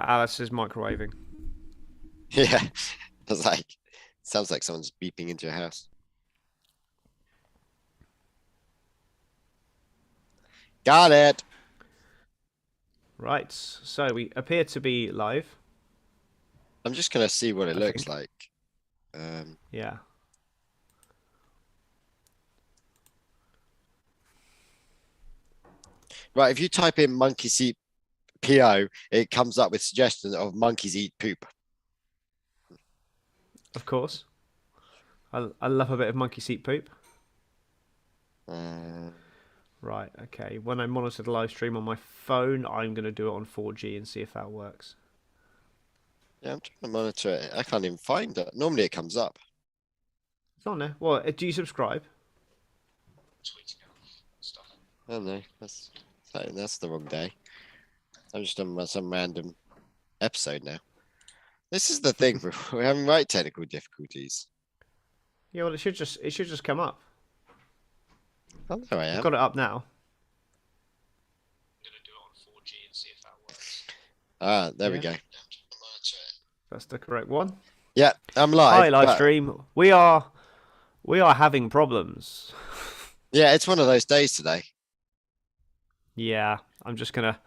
Alice is microwaving. Yeah. I was like, sounds like someone's beeping into your house. Got it. Right, so we appear to be live, I'm just gonna see what it I looks think. like. Um, Yeah. right, if you type in Monkeyseat PO, it comes up with suggestions of monkeys eat poop. Of course. I love a bit of monkey seat poop. Uh, Right, okay. When I monitor the live stream on my phone, I'm going to do it on 4G and see if that works. yeah, I'm trying to monitor it. I can't even find it. Normally it comes up. It's on there. Well, do you subscribe? I don't know. That's the wrong day. I'm just on some random episode now. This is the thing. We're having right technical difficulties. Yeah, well, it should just come up. Oh, there I I've am. got it up now. Ah, there we Yeah, go. that's the correct one. Yeah, I'm Hi, live, live but stream. We are having problems. yeah, it's one of those days today. Yeah, I'm just gonna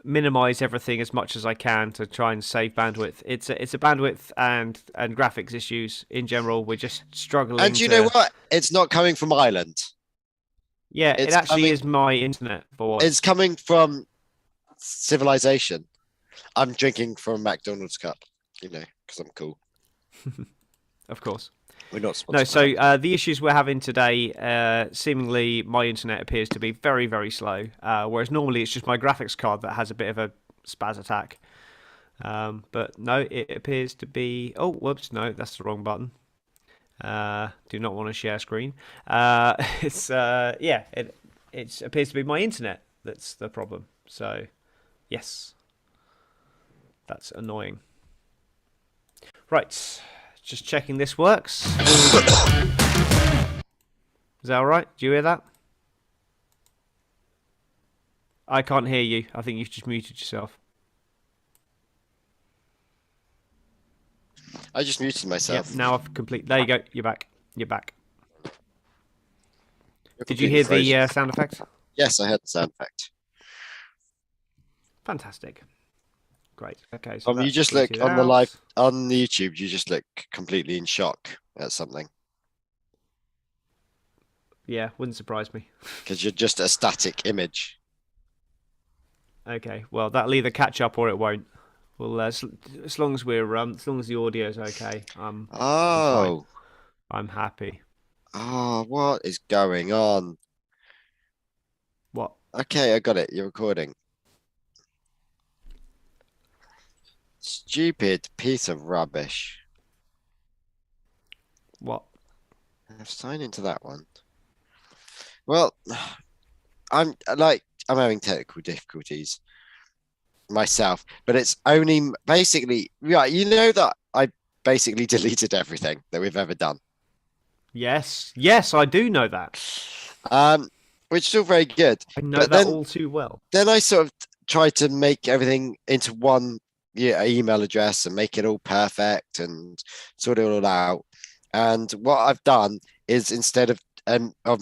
minimize everything as much as I can to try and save bandwidth. It's a bandwidth and graphics issues in general. We're just And struggling you know to. what? It's not coming from Ireland. Yeah, it It's actually coming. is my internet for It's once. coming from civilization. I'm drinking from a McDonald's cup, because I'm cool. Of course. We're not No, sponsored by so McDonald's. the issues we're having today, seemingly my internet appears to be very, very slow, whereas normally it's just my graphics card that has a bit of a spaz attack. But no, it appears to be. Oh, whoops! No, that's the wrong button. Do not want to share screen. It's yeah, it appears to be my internet that's the problem. So yes, that's annoying. Right, just checking this works. Is that all right? Do you hear that? I can't hear you. I think you've just muted yourself. I just muted Yep. myself. Now I've complete. There you go. You're back. You're back. You're Did you completely hear frozen. the sound effect? Yes, I heard the sound effect. Fantastic. Great. Okay, so You that's just look tweeted on the live out. on the YouTube. You just look completely in shock at something Yeah, wouldn't surprise me. because you're just a static image. Okay, well that'll either catch up or it won't. Well, as long as we're as long as the audio's okay, I'm fine. Oh, I'm happy. what is going on? What? Okay, I got it. You're recording. Stupid piece of rubbish. What? I've signed into that one. Well, I'm having technical difficulties myself, but it's only basically right. You know that I basically deleted everything that we've ever done. Yes, yes, I do know that. Um, which is still very good. I know But that then all too well. then I sort of tried to make everything into one email address and make it all perfect and sort it all out. And what I've done is instead of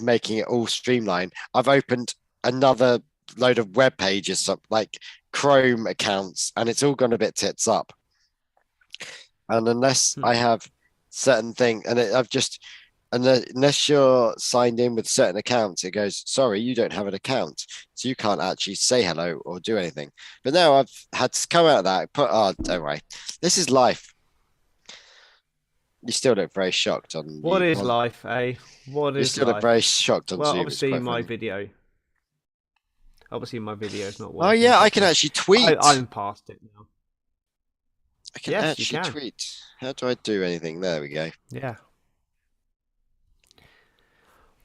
making it all streamlined, I've opened another load of web pages, like Chrome accounts, and it's all gone a bit tits up. And unless Hmm. I have certain thing, I've just unless you're signed in with certain accounts, it goes, sorry, you don't have an account. So you can't actually say hello or do anything. But now I've had to come out of that, don't worry. This is life. You still look very shocked on What the is on life, eh? What you is still look very life? shocked on Well, Zoom. It's obviously quite my funny. video. Obviously my video is not Oh working yeah, I can properly. actually tweet. I'm past it now. I can Yes, you actually can. tweet. How do I do anything? There we go. Yeah.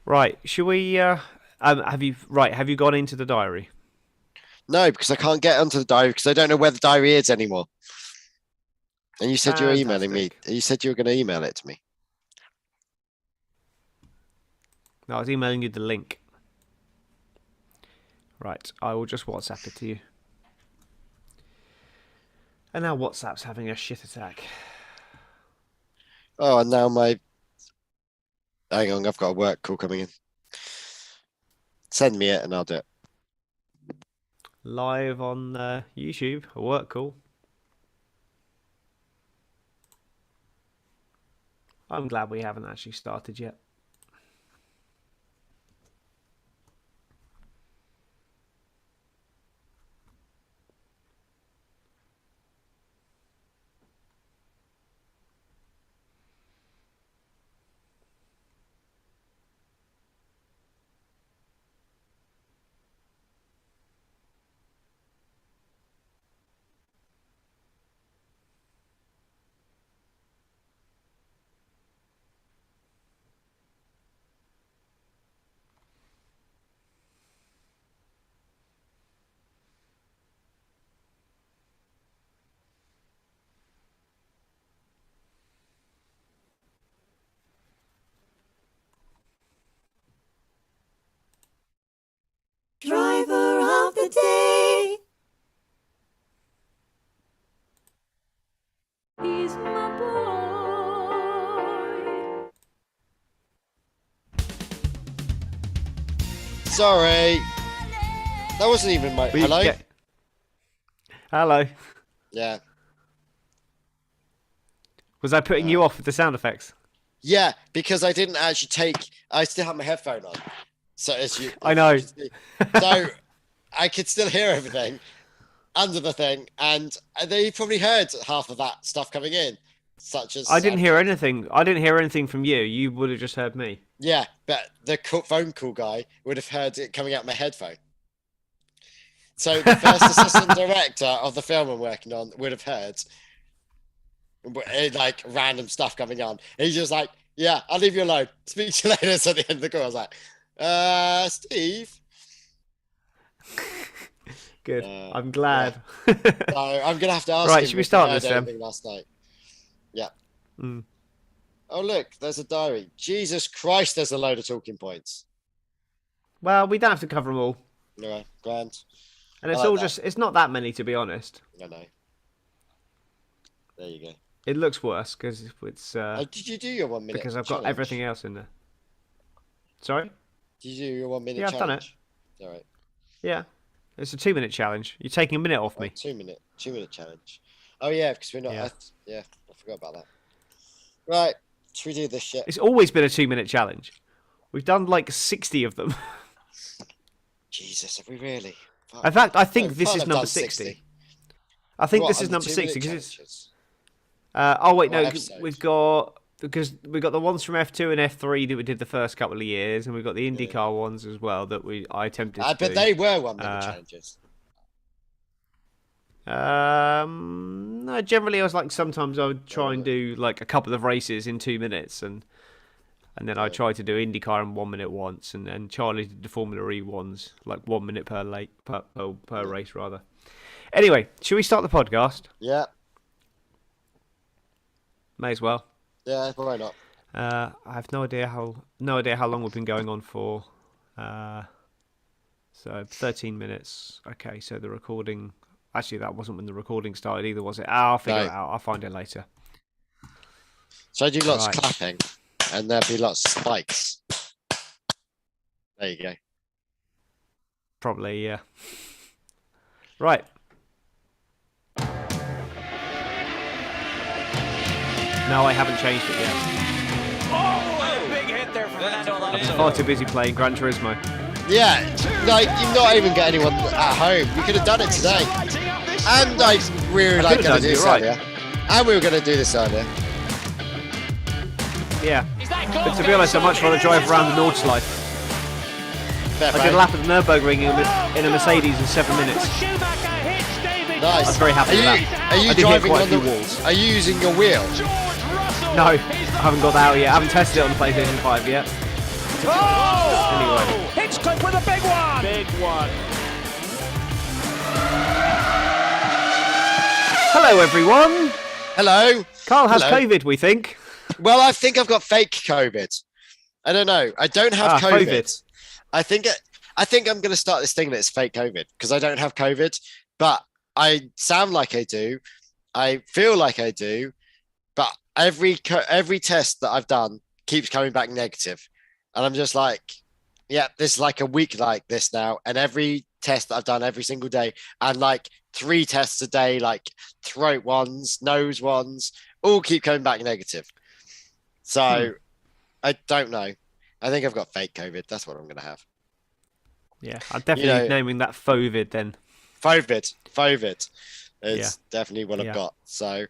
Right. Should we? Have you gone into the diary? No, because I can't get onto the diary because I don't know where the diary is anymore. And you said you were emailing me. Fantastic. You said you were going to email it to me. No, I was emailing you the link. Right. I will just WhatsApp it to you. And now WhatsApp's having a shit attack. Oh, and now my. Hang on, I've got a work call coming in. Send me it and I'll do it. Live on YouTube, a work call. I'm glad we haven't actually started yet. Driver of the day. He's my boy. Sorry. That wasn't even my. Hello? Hello. Yeah. Was I putting you off with the sound effects? Yeah, because I didn't actually take. I still have my headphone on. So as you. I know. So I could still hear everything under the thing. And they probably heard half of that stuff coming in. Such as. I didn't hear anything. I didn't hear anything from you. You would have just heard me. Yeah, but the phone call guy would have heard it coming out my headphone. So the first assistant director of the film I'm working on would have heard like random stuff coming on. He's just like, yeah, I'll leave you alone. Speak to you later. So at the end of the call, I was like, Steve. Good. I'm glad. Yeah. So I'm gonna have to ask Right, him should we if he start heard this then? anything last night. Yeah. Mm. Oh look, there's a diary. Jesus Christ, there's a load of talking points. Well, we don't have to cover them all. Anyway, grand. And it's I like all that. it's not that many, to be honest. I know. There you go. It looks worse because it's Did you do your 1 minute? because I've challenge? got everything else in there. Sorry? Did you do your 1 minute? Yeah, I've done it. challenge? All right. Yeah. It's a 2-minute challenge. You're taking a minute off me. 2 minute challenge. Oh yeah, because we're not. Yeah. I forgot about that. Right, should we do this shit? It's always been a 2-minute challenge. We've done like 60 of them. Jesus, have we really? Fuck. In fact, I think No, this can't is have number done 60. I think What, this is on the number 60 2-minute because it's. challenges? Oh wait, What no, episode? we've got the ones from F2 and F3 that we did the first couple of years, and we've got the IndyCar ones as well that I attempted to But do. they were 1 minute challenges. No, generally I was like sometimes I would try and do like a couple of races in 2 minutes, and then I tried to do IndyCar in 1 minute once, and then Charlie did the Formula E ones like 1 minute per race rather. Anyway, should we start the podcast? Yeah, May as well. yeah, why not? I have no idea how long we've been going on for. So 13 minutes. Okay, so the recording. Actually, that wasn't when the recording started either, was it? I'll figure it out. I'll find it later. So I do lots Right. of clapping, and there'll be lots of spikes. There you go. Probably, yeah. Right. No, I haven't changed it yet. Oh, big hit there from Fernando Alonso. Far too busy playing Gran Turismo. Yeah, like you've not even got anyone at home. We could have done it today, and we were like could've going done to do it, this you're right. earlier, and we were going to do this earlier. Yeah. But to be honest, I'd much rather drive around the Nordschleife. Fair I did a play. lap at the Nürburgring in a Mercedes in 7 minutes. Nice. I was very happy Are with you, that. Are you I did hit driving quite a on few the walls. Are you using your wheel? No, I haven't got that out yet. I haven't tested it on the PlayStation 5 yet. Anyway. Hinchcliffe with a big one. Big one. Hello, everyone. Hello. Carl has Hello. COVID, we think. Well, I think I've got fake COVID. I don't know. I don't have COVID. COVID. I think I'm going to start this thing that's fake COVID because I don't have COVID, but I sound like I do, I feel like I do, but every test that I've done keeps coming back negative, and I'm just like, yeah, this is like a week like this now, and every test that I've done every single day, and like 3 tests a day, like throat ones, nose ones, all keep coming back negative. So I don't know. I think I've got fake COVID. That's what I'm gonna have. Yeah, I'm definitely naming that FOVID then. FOVID is definitely what I've got. So,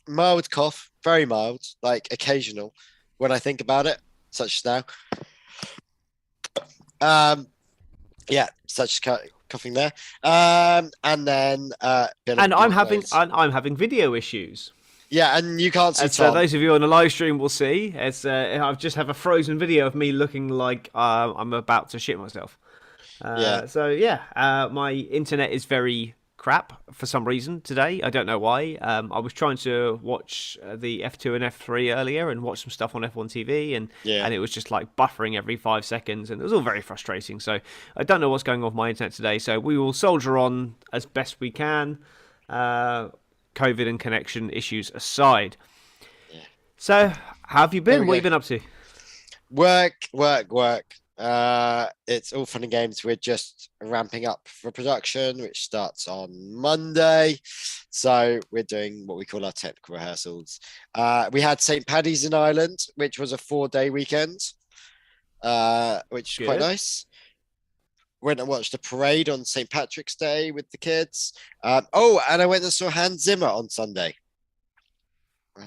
mild cough, very mild, like occasional when I think about it, such as now. Such as coughing there. And then and I'm having video issues. Yeah, and you can't see So those of you on the live stream will see. I've just have a frozen video of me looking like I'm about to shit myself. My internet is very crap for some reason today. I don't know why. I was trying to watch the F2 and F3 earlier and watch some stuff on F1 TV, and it was just like buffering every 5 seconds, and it was all very frustrating. So I don't know what's going on with my internet today. So we will soldier on as best we can. COVID and connection issues aside. Yeah. So, how have you been? What have you been up to? Work. It's all fun and games. We're just ramping up for production, which starts on Monday. So we're doing what we call our technical rehearsals. We had St. Paddy's in Ireland, which was a 4-day weekend, which is quite nice. Went and watched a parade on St. Patrick's Day with the kids. And I went and saw Hans Zimmer on Sunday.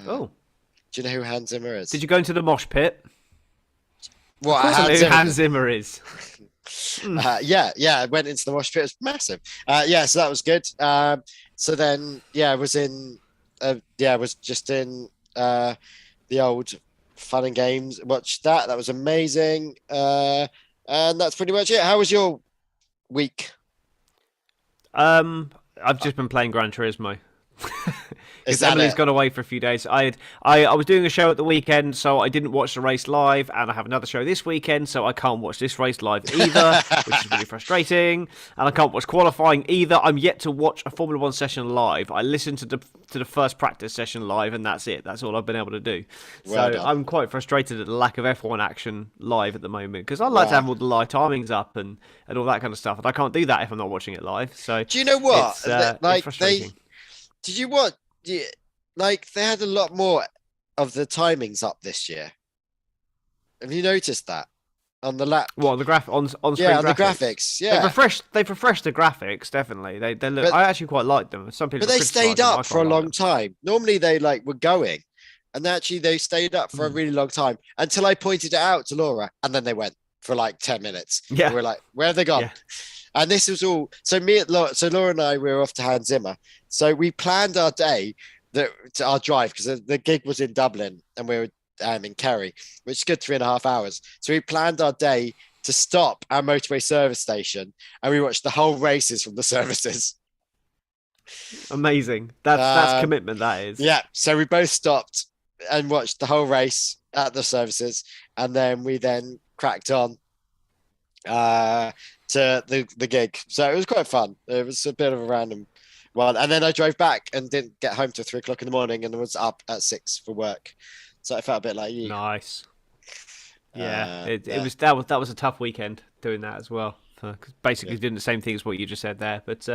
Do you know who Hans Zimmer is? Did you go into the mosh pit? What Hans Zimmer is? I went into the mosh pit. It was massive. So that was good. So then, was just in the old fun and games. Watched that. That was amazing. And that's pretty much it. How was your week? I've just been playing Gran Turismo. Because Emily's gone away for a few days. I was doing a show at the weekend, so I didn't watch the race live, and I have another show this weekend, so I can't watch this race live either, which is really frustrating. And I can't watch qualifying either. I'm yet to watch a Formula One session live. I listened to the first practice session live, and that's it. That's all I've been able to do. Well so done. I'm quite frustrated at the lack of F1 action live at the moment, because I like to have all the live timings up and all that kind of stuff, and I can't do that if I'm not watching it live. So do you know what? It's frustrating. Did you watch? Like they had a lot more of the timings up this year. Have you noticed that on the lap? What on the on screen? Yeah, on graphics? The graphics. Yeah, they've refreshed the graphics. Definitely, they look. I actually quite like them. Some people, but they stayed up for a long time. Normally, they were going, and actually they stayed up for a really long time until I pointed it out to Laura, and then they went for like 10 minutes. Yeah, and we're like, where have they gone? Yeah. And this was all. So Laura and I were off to Hans Zimmer. So we planned our day, our drive, because the gig was in Dublin and we were in Kerry, which is good 3.5 hours. So we planned our day to stop our motorway service station, and we watched the whole races from the services. Amazing. That's commitment. That is. Yeah. So we both stopped and watched the whole race at the services, and then we cracked on to the gig. So it was quite fun. It was a bit of a random one. And then I drove back and didn't get home till 3:00 in the morning, and was up at 6 for work. So I felt a bit like you. Nice. Yeah, that was a tough weekend doing that as well. Basically doing the same thing as what you just said there. But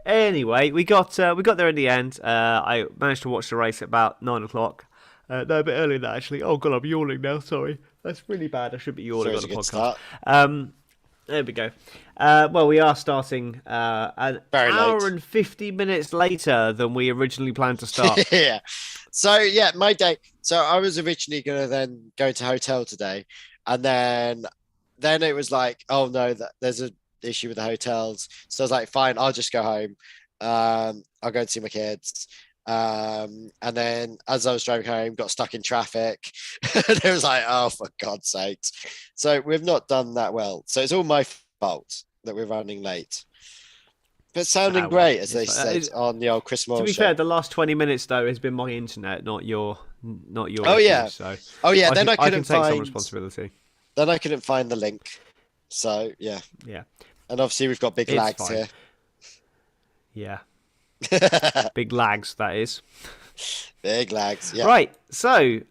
anyway, we got there in the end. I managed to watch the race at about 9:00. No, a bit earlier than that, actually. Oh god, I'm yawning now. Sorry, that's really bad. I should be yawning on the podcast. There we go. Well, we are starting an hour and 50 minutes later than we originally planned to start. Yeah. So, my day. So I was originally going to then go to hotel today. And then it was like, oh, no, there's an issue with the hotels. So I was like, fine, I'll just go home. I'll go and see my kids. And then as I was driving home, got stuck in traffic. And it was like, oh, for God's sakes. So we've not done that well. So it's all my fault that we're running late. But sounding great, as they said on the old Chris Moore show. To be fair, the last 20 minutes, though, has been my internet, not your Oh, issue, yeah. So then I can take some responsibility. Then I couldn't find the link. So, yeah. Yeah. And obviously we've got big lags here. Yeah. Big lags, that is. Big lags. Yeah. Right. So,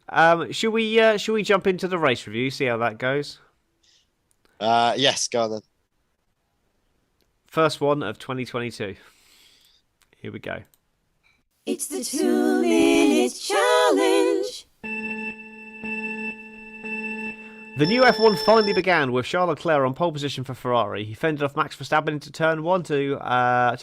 should we jump into the race review? See how that goes. Yes, go on then. First one of 2022. Here we go. It's the 2-minute challenge. The new F1 finally began with Charles Leclerc on pole position for Ferrari. He fended off Max Verstappen into turn 1 to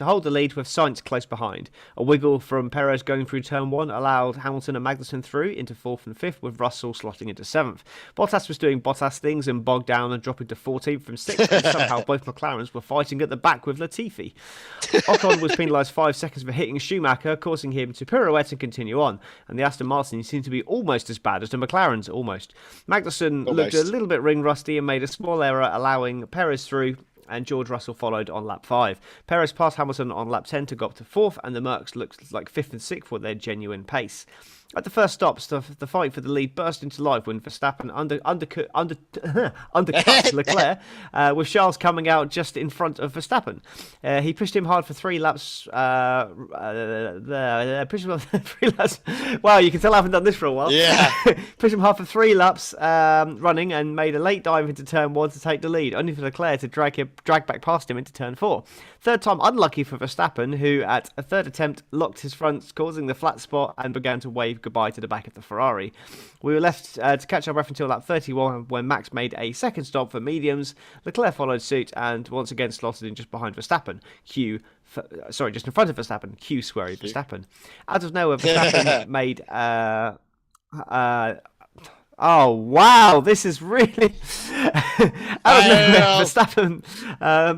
hold the lead with Sainz close behind. A wiggle from Perez going through turn 1 allowed Hamilton and Magnussen through into 4th and 5th, with Russell slotting into 7th. Bottas was doing Bottas things and bogged down and dropping to 14th from 6th, and somehow both McLarens were fighting at the back with Latifi. Ocon was penalised 5 seconds for hitting Schumacher, causing him to pirouette and continue on, and the Aston Martin seemed to be almost as bad as the McLarens, almost. Magnussen looked a little bit ring rusty and made a small error, allowing Perez through, and George Russell followed on lap 5. Perez passed Hamilton on lap 10 to go up to 4th, and the Mercs looked like 5th and 6th for their genuine pace. At the first stops, the fight for the lead burst into life when Verstappen undercut Leclerc, with Charles coming out just in front of Verstappen. He pushed him hard for 3 laps. Pushed him for 3 laps. Wow, you can tell I haven't done this for a while. Yeah. Pushed him hard for 3 laps running, and made a late dive into turn 1 to take the lead, only for Leclerc to drag back past him into turn 4. Third time unlucky for Verstappen, who at a third attempt locked his fronts, causing the flat spot, and began to wave goodbye to the back of the Ferrari. We were left to catch our breath until lap 31, when Max made a second stop for mediums. Leclerc followed suit and once again slotted in just behind Verstappen. Just in front of Verstappen. Sweary Verstappen. Out of nowhere, Verstappen made oh wow, this is really out of nowhere. Verstappen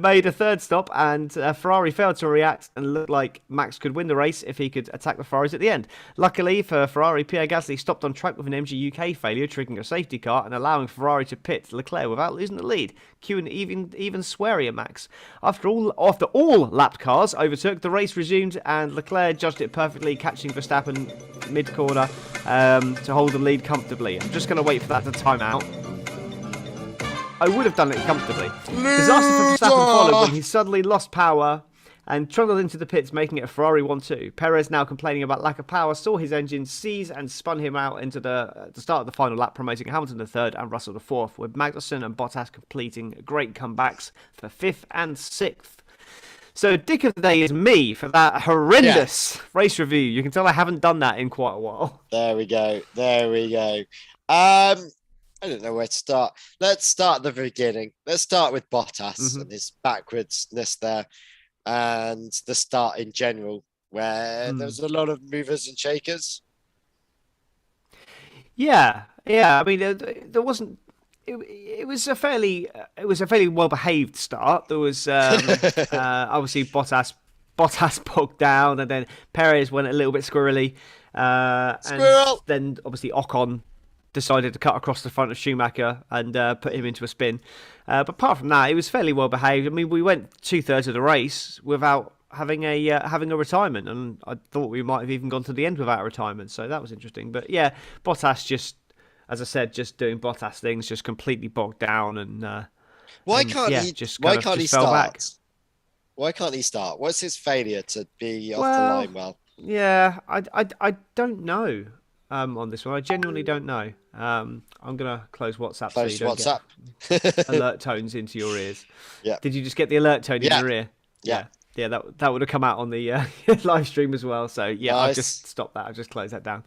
made a third stop, and Ferrari failed to react and looked like Max could win the race if he could attack the Ferraris at the end. Luckily for Ferrari, Pierre Gasly stopped on track with an MG UK failure, triggering a safety car and allowing Ferrari to pit Leclerc without losing the lead. Q and even sweary at Max. After all lapped cars overtook, the race resumed, and Leclerc judged it perfectly, catching Verstappen mid-corner to hold the lead comfortably. I'm just going to wait for that to time out. I would have done it comfortably. Disaster for Verstappen followed when he suddenly lost power and trundled into the pits, making it a Ferrari 1-2. Perez, now complaining about lack of power, saw his engine seize and spun him out into the start of the final lap, promoting Hamilton to 3rd and Russell to 4th, with Magnussen and Bottas completing great comebacks for 5th and 6th. So dick of the day is me for that horrendous race review. You can tell I haven't done that in quite a while. There we go. I don't know where to start. Let's start at the beginning. Let's start with Bottas and his backwardsness there, and the start in general, where there was a lot of movers and shakers. Yeah. I mean, there wasn't. It was a fairly well behaved start. There was obviously Bottas bogged down, and then Perez went a little bit squirrely, and then obviously Ocon decided to cut across the front of Schumacher and put him into a spin. But apart from that, it was fairly well behaved. I mean, we went 2/3 of the race without having a retirement, and I thought we might have even gone to the end without a retirement. So that was interesting. But yeah, Bottas just, as I said, just doing Bottas things, just completely bogged down, and why can't he fell back. Why can't he start? What's his failure to be off the line well? Yeah, I don't know on this one. I genuinely don't know. I'm gonna close WhatsApp so you don't get alert tones into your ears. Yeah. Did you just get the alert tone in your ear? Yeah. Yeah, that would have come out on the live stream as well. So yeah, nice. I've just stopped that. I've just closed that down.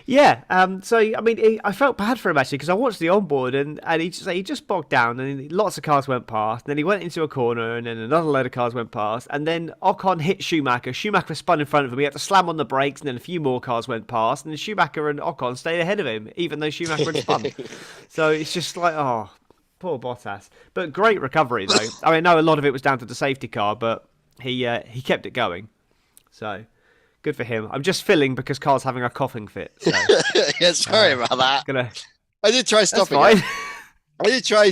Yeah, so I mean, I felt bad for him actually, because I watched the onboard and he just bogged down, and lots of cars went past, and then he went into a corner, and then another load of cars went past, and then Ocon hit Schumacher. Schumacher spun in front of him. He had to slam on the brakes, and then a few more cars went past, and then Schumacher and Ocon stayed ahead of him, even though Schumacher had spun. So it's just like, oh, poor Bottas. But great recovery though. I mean, I know a lot of it was down to the safety car, but he kept it going. So. Good for him. I'm just filling because Carl's having a coughing fit. So, yeah, sorry about that. I did try stopping it. I did try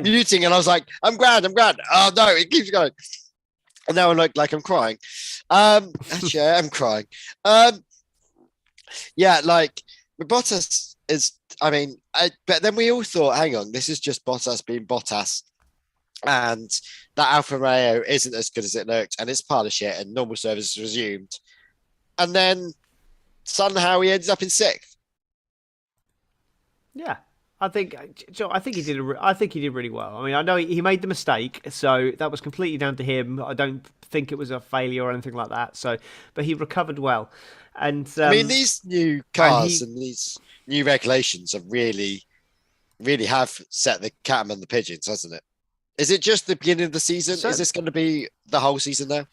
muting, and I was like, I'm grand. Oh no, it keeps going. And now I look like I'm crying. Actually, I am crying. Yeah, like Bottas is. I mean, but then we all thought, hang on, this is just Bottas being Bottas. and that Alfa Romeo isn't as good as it looked, and it's part of shit, and normal service is resumed, and then somehow he ends up in sixth. Yeah, I think I think he did. I think he did really well. I mean, I know he made the mistake, so that was completely down to him. I don't think it was a failure or anything like that. So, but he recovered well, and I mean, these new cars and these new regulations have really have set the cat among the pigeons, hasn't it? Is it just the beginning of the season? Is this going to be the whole season now?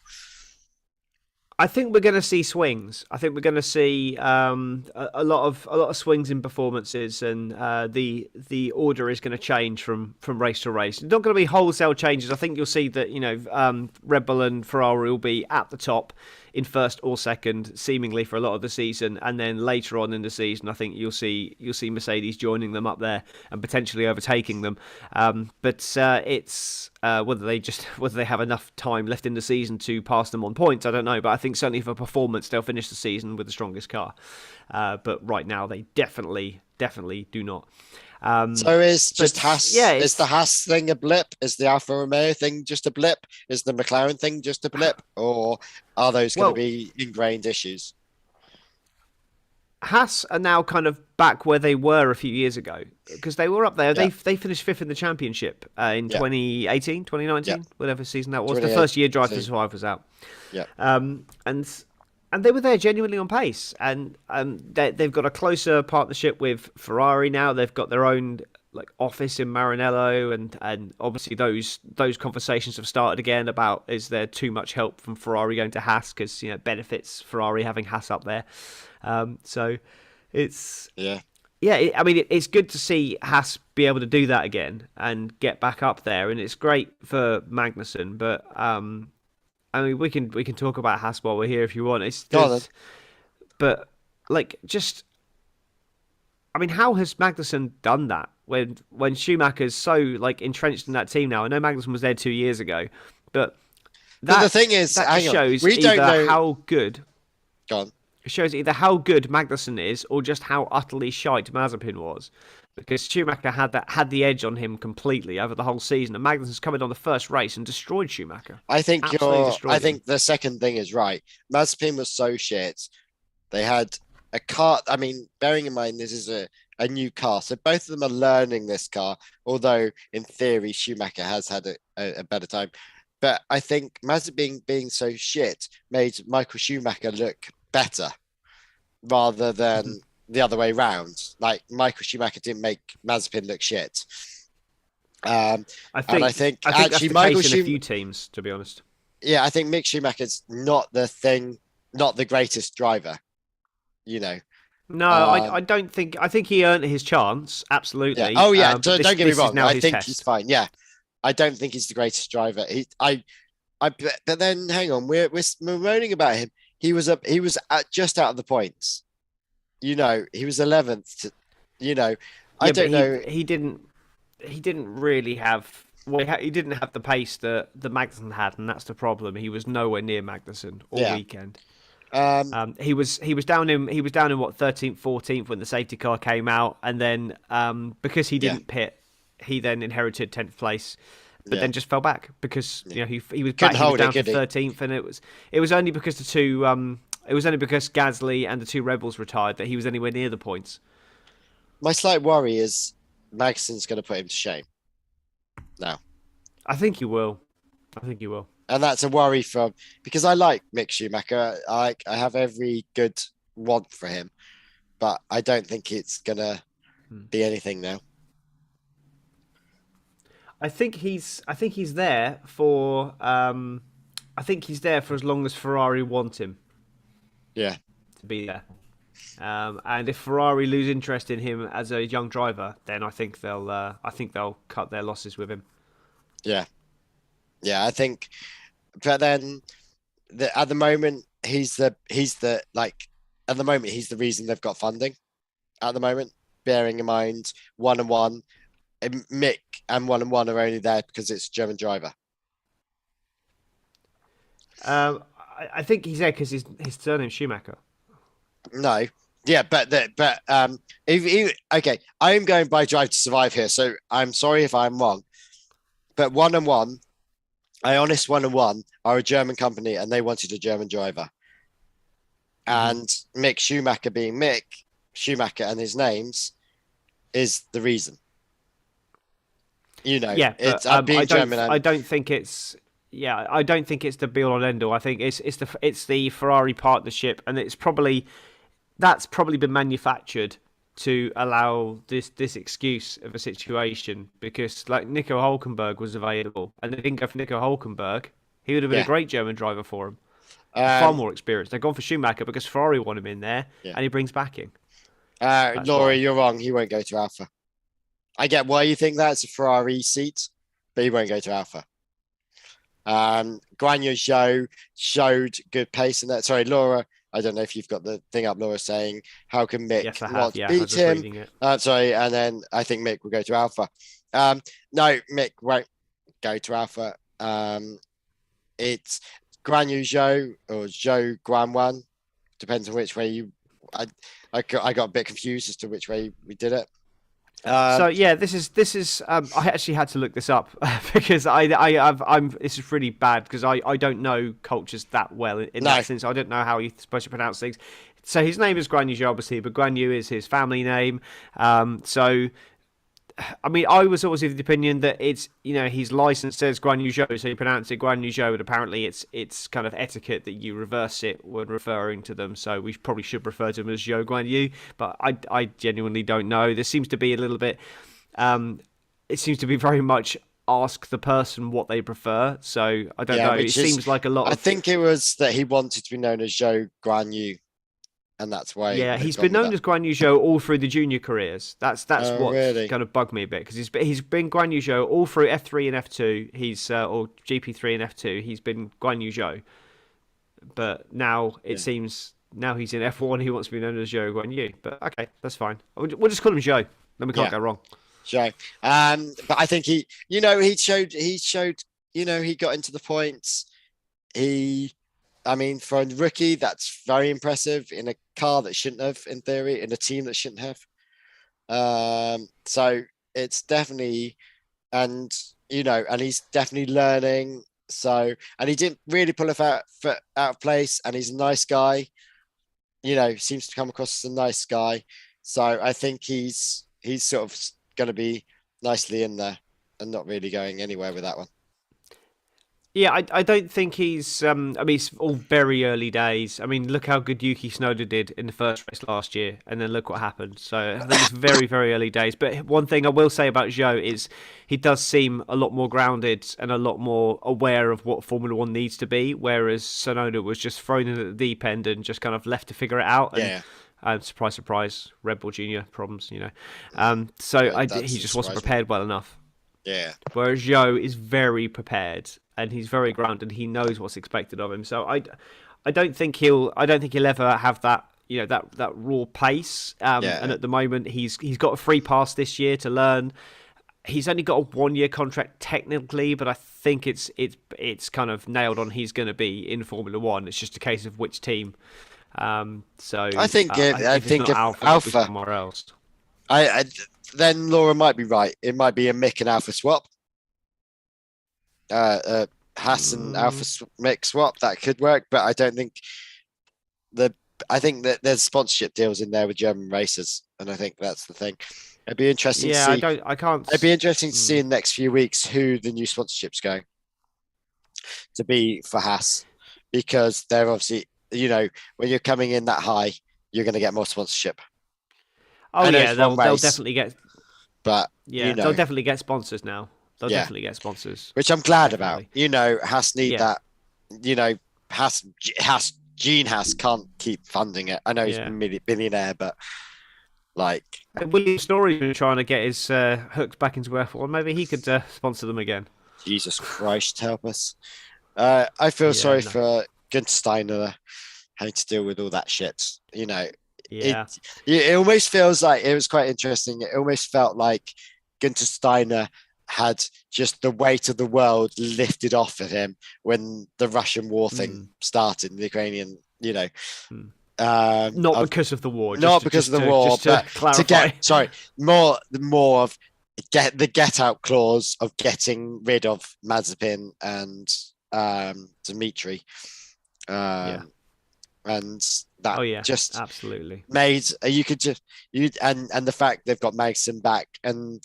I think we're going to see swings. I think we're going to see a lot of swings in performances, and the order is going to change from race to race. It's not going to be wholesale changes. I think you'll see that Red Bull and Ferrari will be at the top in first or second, seemingly for a lot of the season, and then later on in the season, I think you'll see Mercedes joining them up there and potentially overtaking them. But it's whether they have enough time left in the season to pass them on points, I don't know. But I think certainly for performance, they'll finish the season with the strongest car. But right now, they definitely do not. So is the Haas thing a blip? Is the Alfa Romeo thing just a blip? Is the McLaren thing just a blip? Or are those going to be ingrained issues? Haas are now kind of back where they were a few years ago, because they were up there. Yeah. They finished fifth in the championship in 2018, 2019, whatever season that was. The first year Drive to Survive was out. Yeah. And they were there genuinely on pace, and they've got a closer partnership with Ferrari now. They've got their own office in Maranello, and obviously those conversations have started again about, is there too much help from Ferrari going to Haas, because it benefits Ferrari having Haas up there. So it's I mean, it's good to see Haas be able to do that again and get back up there, and it's great for Magnussen, but I mean, we can talk about Haas while we're here if you want. But I mean, how has Magnussen done that when Schumacher's so entrenched in that team now? I know Magnussen was there 2 years ago, but the thing is, that shows how good. Go on. It shows either how good Magnussen is or just how utterly shite Mazepin was. Because Schumacher had the edge on him completely over the whole season, and Magnussen's come in on the first race and destroyed Schumacher. I think the second thing is right. Mazepin was so shit. They had a car. I mean, bearing in mind this is a new car, so both of them are learning this car. Although in theory Schumacher has had a better time, but I think Mazepin being so shit made Michael Schumacher look better rather than the other way round. Like, Michael Schumacher didn't make Mazepin look shit. I think actually Michael Schumacher, in a few teams, to be honest. Yeah, I think Mick Schumacher's not the greatest driver. No, I don't think. I think he earned his chance. Absolutely. Yeah. Oh yeah. Don't get me wrong. I think he's fine. Yeah, I don't think he's the greatest driver. But then hang on, we're moaning about him. He was just out of the points. He was 11th. I don't know. He didn't really have. Well, he didn't have the pace that Magnussen had, and that's the problem. He was nowhere near Magnussen all weekend. He was down in what, 13th, 14th when the safety car came out, and then because he didn't pit, he then inherited 10th place, but then just fell back because he was down for 13th, and it was only because Gasly and the two Rebels retired that he was anywhere near the points. My slight worry is Magnussen's going to put him to shame. Now, I think he will. And that's a worry because I like Mick Schumacher. I have every good want for him, but I don't think it's gonna be anything now. I think he's there for. I think he's there for as long as Ferrari want him. Yeah, to be there. And if Ferrari lose interest in him as a young driver, then I think they'll cut their losses with him. Yeah, I think. But then, at the moment, he's the reason they've got funding. At the moment, bearing in mind 1-1, Mick and 1-1 are only there because it's a German driver. I think he's there because his surname's Schumacher. No, yeah, okay, I am going by Drive to Survive here, so I'm sorry if I'm wrong. but 1&1, Ionis 1&1 are a German company, and they wanted a German driver. And Mick Schumacher being Mick Schumacher and his names is the reason. Yeah, it's but being German. I don't think it's. Yeah, I don't think it's the be all and end all. I think it's the Ferrari partnership, and that's probably been manufactured to allow this excuse of a situation, because like Nico Hulkenberg was available, and they didn't go for Nico Hulkenberg. He would have been a great German driver for him, far more experienced. They've gone for Schumacher because Ferrari want him in there, and he brings backing. Laura, you're wrong. He won't go to Alpha. I get why you think that's a Ferrari seat, but he won't go to Alpha. Guan Yu Zhou showed good pace in that. Sorry, Laura, I don't know if you've got the thing up, Laura, saying how can Mick not beat him? Sorry, and then I think Mick will go to Alpha. No, Mick won't go to Alpha. It's Guan Yu Zhou or Zhou Guanwan, depends on which way you. I got a bit confused as to which way we did it. So yeah, this is. I actually had to look this up because I'm. This is really bad because I don't know cultures that well in that sense. I don't know how you're supposed to pronounce things. So his name is Guan Yu, obviously, but Guan Yu is his family name. So I mean, I was always of the opinion that it's, his license says Guan Yu Zhou, so you pronounce it Guan Yu Zhou, but apparently it's kind of etiquette that you reverse it when referring to them. So we probably should refer to them as Zhou Guan Yu, but I genuinely don't know. There seems to be a little bit. It seems to be very much ask the person what they prefer. So I don't know. It seems like a lot. I think it was that he wanted to be known as Zhou Guan Yu. And that's why. Yeah, he's been known as Guan Yu Zhou all through the junior careers. That's what really kind of bugged me a bit, because he's been Guan Yu Zhou all through F3 and F2. He's or GP3 and F2. He's been Guan Yu Zhou, but now it seems now he's in F1. He wants to be known as Zhou Guan Yu. But okay, that's fine. We'll just call him Zhou. Then we can't go wrong. Zhou. But I think he showed. He got into the points. I mean, for a rookie, that's very impressive in a car that shouldn't have, in theory, in a team that shouldn't have. So it's definitely, and he's definitely learning. So, and he didn't really pull out of place, and he's a nice guy. Seems to come across as a nice guy. So I think he's sort of going to be nicely in there and not really going anywhere with that one. Yeah, I don't think he's. I mean, it's all very early days. I mean, look how good Yuki Tsunoda did in the first race last year, and then look what happened. So I think it's very, very early days. But one thing I will say about Zhou is he does seem a lot more grounded and a lot more aware of what Formula One needs to be, whereas Tsunoda was just thrown in at the deep end and just kind of left to figure it out. And, surprise, surprise, Red Bull Junior problems. He just wasn't prepared well enough. Yeah. Whereas Zhou is very prepared and he's very grounded. He knows what's expected of him. So I don't think he'll ever have that that raw pace. And at the moment he's got a free pass this year to learn. He's only got a 1-year contract technically, but I think it's kind of nailed on. He's going to be in Formula One. It's just a case of which team. So I think if Alpha somewhere else. Then Laura might be right. It might be a Mick and Alpha swap. Haas and Alpha Mick swap, that could work, but I don't think I think that there's sponsorship deals in there with German racers, and I think that's the thing. It'd be interesting to see. I can't. It'd be interesting to see in the next few weeks who the new sponsorships going to be for Haas, because they're obviously, when you're coming in that high, you're going to get more sponsorship. Oh yeah, they'll definitely get. But they'll definitely get sponsors now. They'll definitely get sponsors, which I'm glad about. Haas need that. Gene Haas can't keep funding it. I know he's a billionaire, but William Story's been trying to get his hooks back into F1. Maybe he could sponsor them again. Jesus Christ, help us! I feel sorry for Günther Steiner having to deal with all that shit. It almost feels like it was quite interesting. It almost felt like Günther Steiner had just the weight of the world lifted off of him when the Russian war thing started, the Ukrainian, not because of the war. Not because of the war, but to get, more of get out clause of getting rid of Mazepin and Dimitri, and that Oh yeah, just absolutely. made you could just and the fact they've got Magnussen back, and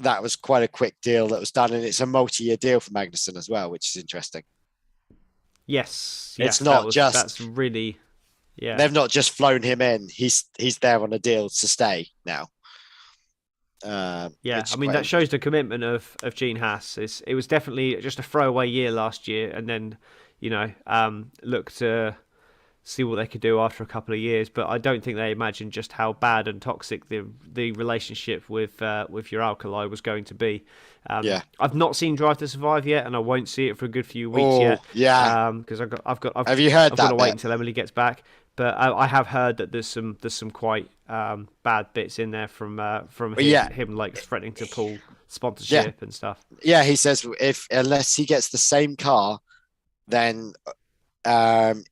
that was quite a quick deal that was done, and it's a multi-year deal for Magnussen as well, which is interesting. Yes, It's yes, not that's really, yeah. they've not just flown him in. He's there on a deal to stay now. Yeah, I mean that shows the commitment of Gene Haas. It was definitely just a throwaway year last year, and then look to see what they could do after a couple of years. But I don't think they imagined just how bad and toxic the relationship with your Alkali was going to be. I've not seen Drive to Survive yet, and I won't see it for a good few weeks yet. Yeah, because I've have you heard I've that got to wait bit? until Emily gets back. But I have heard that there's some quite bad bits in there from him like threatening to pull sponsorship and stuff. Yeah, he says unless he gets the same car, then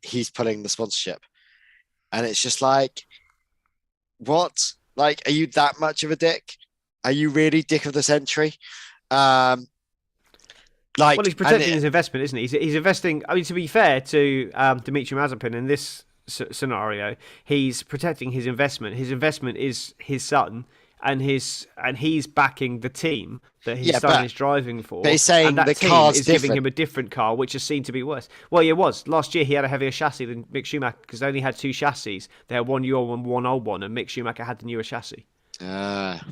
he's pulling the sponsorship, and it's just like, what? Like, are you that much of a dick? Are you really dick of the century? Well, he's protecting his investment, isn't he? He's investing. I mean, to be fair to Dimitri Mazepin in this scenario, he's protecting his investment. His investment is his son, and he's backing the team that his son is driving for. But he's saying and that the team car's is different. giving him a different car, which is seen to be worse. Well, it was last year. He had a heavier chassis than Mick Schumacher because they only had two chassis. They had one new one, one old one, and Mick Schumacher had the newer chassis. And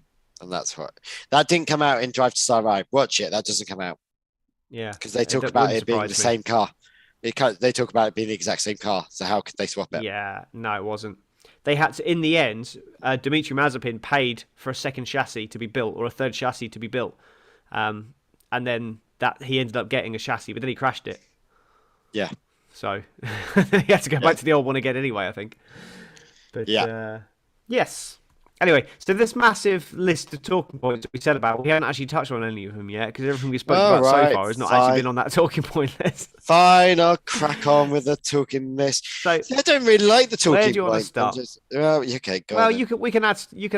that's what that didn't come out in Drive to Survive. Watch it. That doesn't come out. Yeah, because they talk about it being the same car. They talk about it being the exact same car. So how could they swap it? Yeah, no, it wasn't. They had to, in the end, Dimitri Mazepin paid for a second chassis to be built or a third chassis to be built, and then that he ended up getting a chassis, but then he crashed it. Yeah. So he had to go back to the old one again anyway, I think. But yes. Anyway, so this massive list of talking points that we said about, we haven't actually touched on any of them yet because everything we spoke about so far has not actually been on that talking point list. Fine, I'll crack on with the talking list. So I don't really like the talking point. Where do you want to start? Okay, go on. Well, you can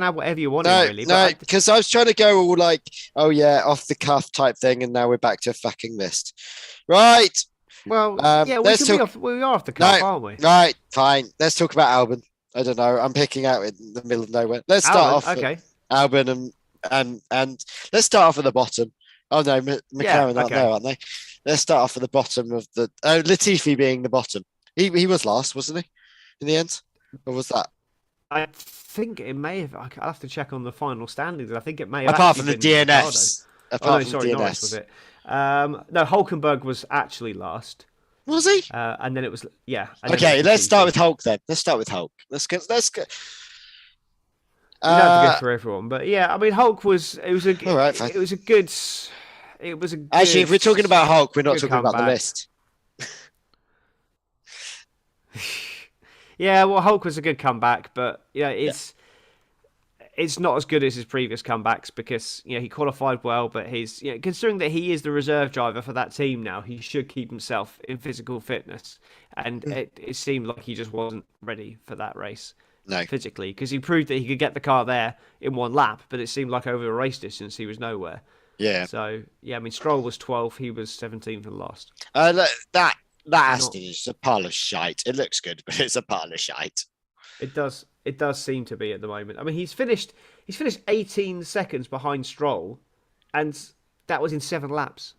add whatever you want really. No, because I was trying to go all like, oh yeah, off the cuff type thing, and now we're back to a fucking list. Right. Well, yeah, we are off the cuff, aren't we? Right, fine. Let's talk about Albon. I don't know. I'm picking out in the middle of nowhere. Let's start off with Albon and let's start off at the bottom. Oh no, McLaren aren't there, aren't they? Let's start off at the bottom of the Latifi being the bottom. He was last, wasn't he? In the end, or was that? I think it may have. I'll have to check on the final standings. I think it may have. Apart from the DNS. Norris was it? No, Hulkenberg was actually last. Was he? And then it was Okay, let's start with Hulk then. Let's start with Hulk. Let's go. You don't have to go for everyone, but yeah, I mean, Hulk was. It was a good. Actually, if we're talking about Hulk, we're not talking about the list. Yeah, well, Hulk was a good comeback, but it's not as good as his previous comebacks because he qualified well, but he's considering that he is the reserve driver for that team now, he should keep himself in physical fitness, and it seemed like he just wasn't ready for that race physically because he proved that he could get the car there in one lap, but it seemed like over a race distance he was nowhere. Yeah. So I mean, Stroll was 12th, he was 17th and last. That Aston is a pile of shite. It looks good, but it's a pile of shite. It does seem to be at the moment. I mean, he's finished 18 seconds behind Stroll, and that was in 7 laps.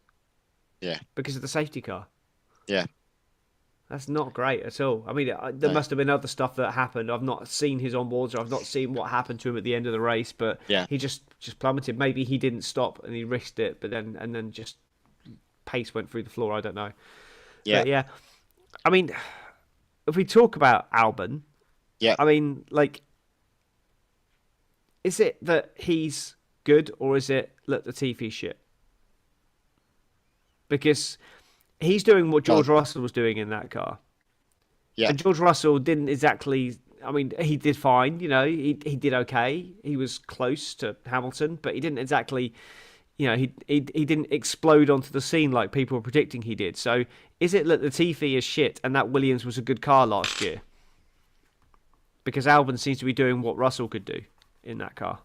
Yeah. Because of the safety car. Yeah. That's not great at all. I mean, there must have been other stuff that happened. I've not seen his onboards, or I've not seen what happened to him at the end of the race, but he just plummeted. Maybe he didn't stop and he risked it, but then just pace went through the floor. I don't know. Yeah. But yeah. I mean, if we talk about Albon, I mean, like, is it that he's good or is it Latifi shit? Because he's doing what George Russell was doing in that car. Yeah. And George Russell didn't exactly... I mean, he did fine, he did okay. He was close to Hamilton, but he didn't exactly... he didn't explode onto the scene like people were predicting he did. So is it that Latifi is shit and that Williams was a good car last year? Because Albon seems to be doing what Russell could do in that car.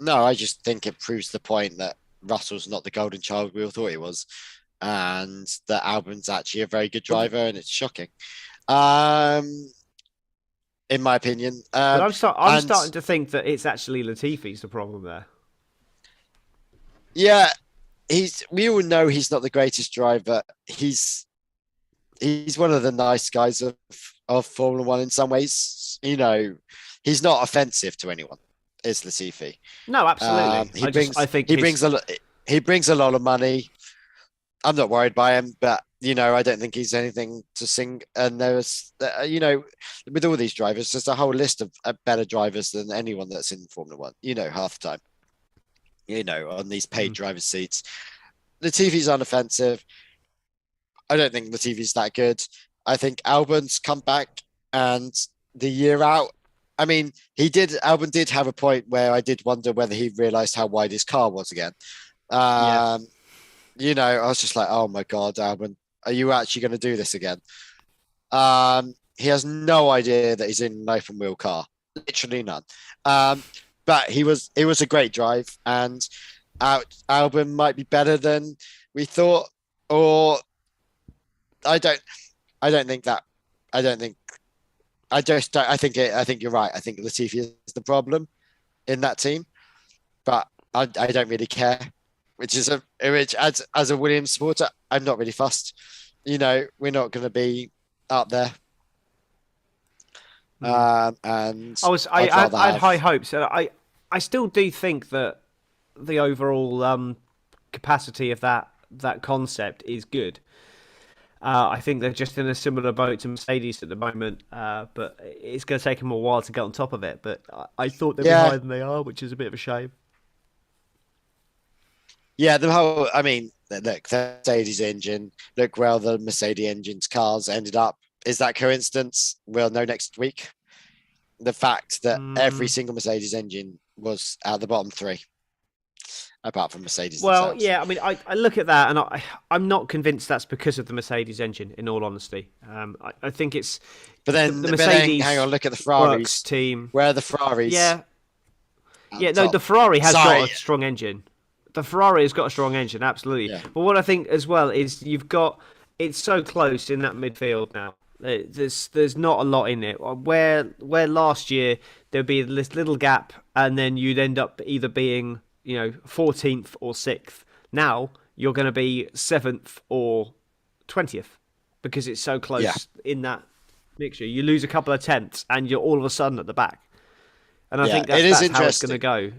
No, I just think it proves the point that Russell's not the golden child we all thought he was, and that Albon's actually a very good But, driver, and it's shocking. Um, in my opinion. but I'm And starting to think that it's actually Latifi's the problem there. yeah, we all know he's not the greatest driver. He's one of the nice guys of Formula One in some ways. He's not offensive to anyone. Is Latifi? No, absolutely. I think He brings a lot of money. I'm not worried by him, but I don't think he's anything to sing. And with all these drivers, there's a whole list of better drivers than anyone that's in Formula One. Half the time. On these paid driver seats, Latifi's unoffensive. I don't think Latifi's that good. I think Albon's come back and the year out. I mean, Albon did have a point where I did wonder whether he realised how wide his car was again. Yeah. I was just like, oh my God, Albon, are you actually going to do this again? He has no idea that he's in an open wheel car, literally none. But it was a great drive, and Albon might be better than we thought, or I think you're right. I think Latifi is the problem in that team, but I don't really care. Which as a Williams supporter, I'm not really fussed. We're not going to be up there. And I had high hopes. I still do think that the overall capacity of that concept is good. I think they're just in a similar boat to Mercedes at the moment, but it's going to take them a while to get on top of it. But I thought they'd be higher than they are, which is a bit of a shame. Yeah, look, the Mercedes engine, look where the Mercedes engine's cars ended up. Is that coincidence? We'll know next week. The fact that every single Mercedes engine was at the bottom three, apart from Mercedes themselves. Yeah, I look at that and I'm not convinced that's because of the Mercedes engine, in all honesty. I think it's... But then, hang on, look at the Ferraris team. Where are the Ferraris? Yeah. Yeah, no, the Ferrari has got a strong engine. The Ferrari has got a strong engine, absolutely. Yeah. But what I think as well is it's so close in that midfield now. There's not a lot in it. Where last year there'd be this little gap, and then you'd end up either being 14th or 6th. Now you're going to be 7th or 20th because it's so close in that mixture. You lose a couple of tenths, and you're all of a sudden at the back. And I think that's how it's going to go.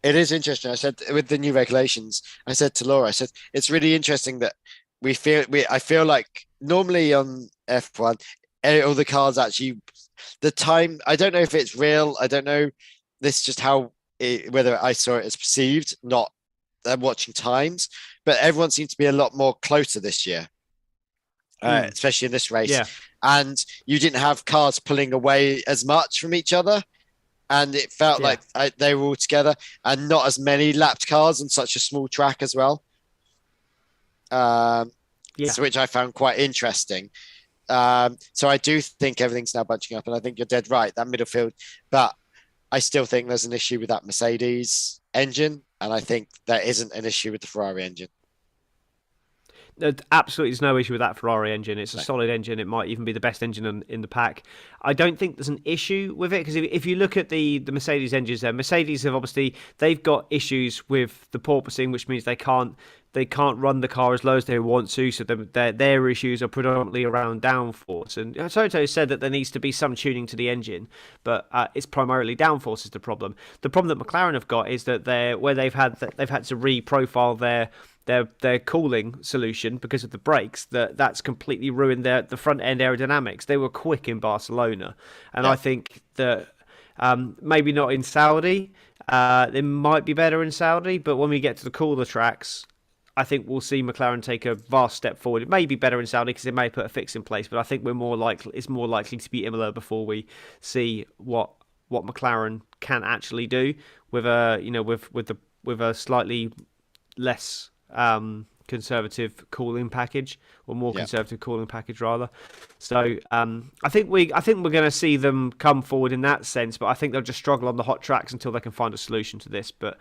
It is interesting. I said with the new regulations, I said to Laura, it's really interesting that I feel like normally on F1, all the cars actually, the time, I don't know if it's real. I don't know. This is just whether I saw it as perceived, not watching times, but everyone seems to be a lot more closer this year, especially in this race. Yeah. And you didn't have cars pulling away as much from each other. And it felt like they were all together, and not as many lapped cars on such a small track as well. Which I found quite interesting. So I do think everything's now bunching up, and I think you're dead right, that middle field. But I still think there's an issue with that Mercedes engine, and I think there isn't an issue with the Ferrari engine. Absolutely, there's no issue with that Ferrari engine. It's a solid engine. It might even be the best engine in the pack. I don't think there's an issue with it because if you look at the Mercedes engines there, Mercedes have they've got issues with the porpoising, which means they can't run the car as low as they want to. So their issues are predominantly around downforce. And Toto said that there needs to be some tuning to the engine, but it's primarily downforce is the problem. The problem that McLaren have got is that they've had to re-profile their cooling solution because of the brakes, that's completely ruined the front end aerodynamics. They were quick in Barcelona, and I think that maybe not in Saudi. They might be better in Saudi, but when we get to the cooler tracks, I think we'll see McLaren take a vast step forward. It may be better in Saudi because they may put a fix in place, but I think it's more likely to be Imola before we see what McLaren can actually do with a slightly less conservative cooling package, or more Yeah. conservative cooling package rather. So I think we're going to see them come forward in that sense, but I think they'll just struggle on the hot tracks until they can find a solution to this. But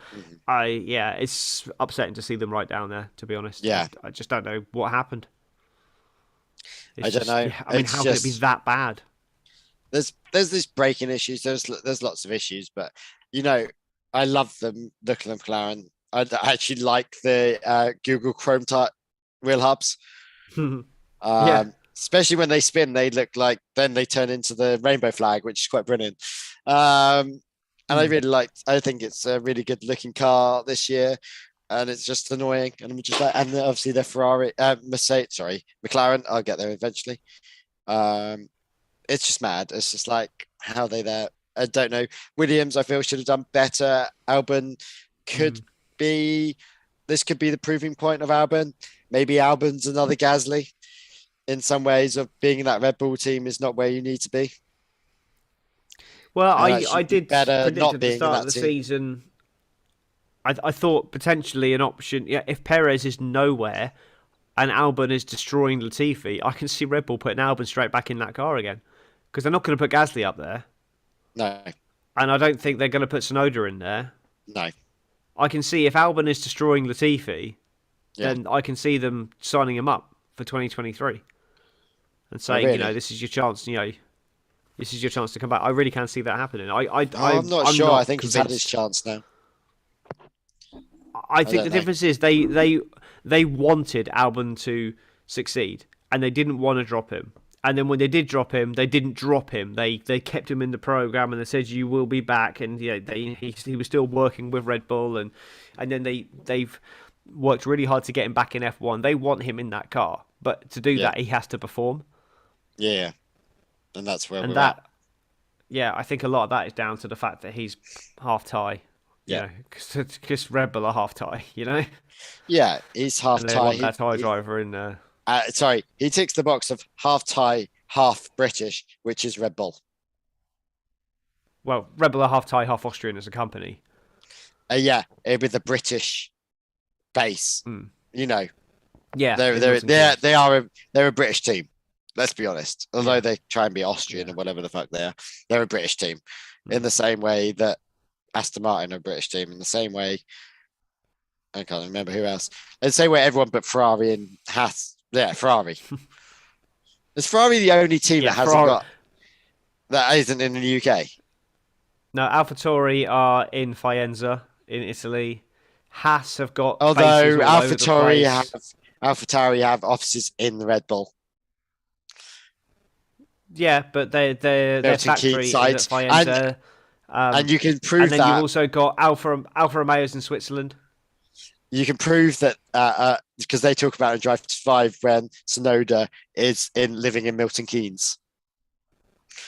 it's upsetting to see them right down there, to be honest. Yeah. I just don't know what happened. I don't know. Yeah, I mean, It's how could it be just- that bad? There's these braking issues. There's lots of issues, but I love the look of the McLaren. I actually like the Google Chrome type wheel hubs. Yeah. Especially when they spin, they look like then they turn into the rainbow flag, which is quite brilliant. And I really I think it's a really good looking car this year, and it's just annoying. And I'm just like, and obviously the McLaren. I'll get there eventually. It's just mad. It's just like how they there. I don't know. Williams, I feel, should have done better. Albon could be. This could be the proving point of Albon. Maybe Albon's another Gasly. In some ways, of being in that Red Bull team is not where you need to be. Well, And I actually did better predict not at the being in start that of the team. season. I thought potentially an option. Yeah, if Perez is nowhere and Albon is destroying Latifi, I can see Red Bull putting Albon straight back in that car again, because they're not going to put Gasly up there, No, and I don't think they're going to put Tsunoda in there. no. I can see if Albon is destroying Latifi, Yeah. then I can see them signing him up for 2023 and saying, really? this is your chance. This is your chance to come back. I really can see that happening. I'm not sure. I think he's had his chance now. I think don't the know. difference is they wanted Albon to succeed, and they didn't want to drop him. And then when they did drop him, they didn't drop him. They kept him in the program, and they said you will be back. And he was still working with Red Bull, and then they've worked really hard to get him back in F1. They want him in that car, but to do Yeah. that, he has to perform. Yeah, and that's where And we're at. I think a lot of that is down to the fact that he's half tie. Yeah. Because Red Bull are half tie. Yeah, he's half And they Thai. want that tie driver in there. Sorry, he ticks the box of half Thai, half British, which is Red Bull. Well, Red Bull are half Thai, half Austrian as a company. Yeah, with the British base. Yeah, They're a British team. Let's be honest. Although they try and be Austrian or whatever the fuck they are, they're a British team. In the same way that Aston Martin are a British team. In the same way, I can't remember who else. In the same way everyone but Ferrari and Haas. Yeah, Ferrari. Is Ferrari the only team Yeah, that hasn't got that isn't in the UK? No, AlphaTauri are in Faenza in Italy. Haas have got Although bases all over the AlphaTauri place. have offices in the Red Bull. Yeah, but their Milton factory Keynes is site. at Faenza. And you can prove and then that. you've also got Alfa Romeos in Switzerland. You can prove that because they talk about in Drive to Survive when Tsunoda is living in Milton Keynes.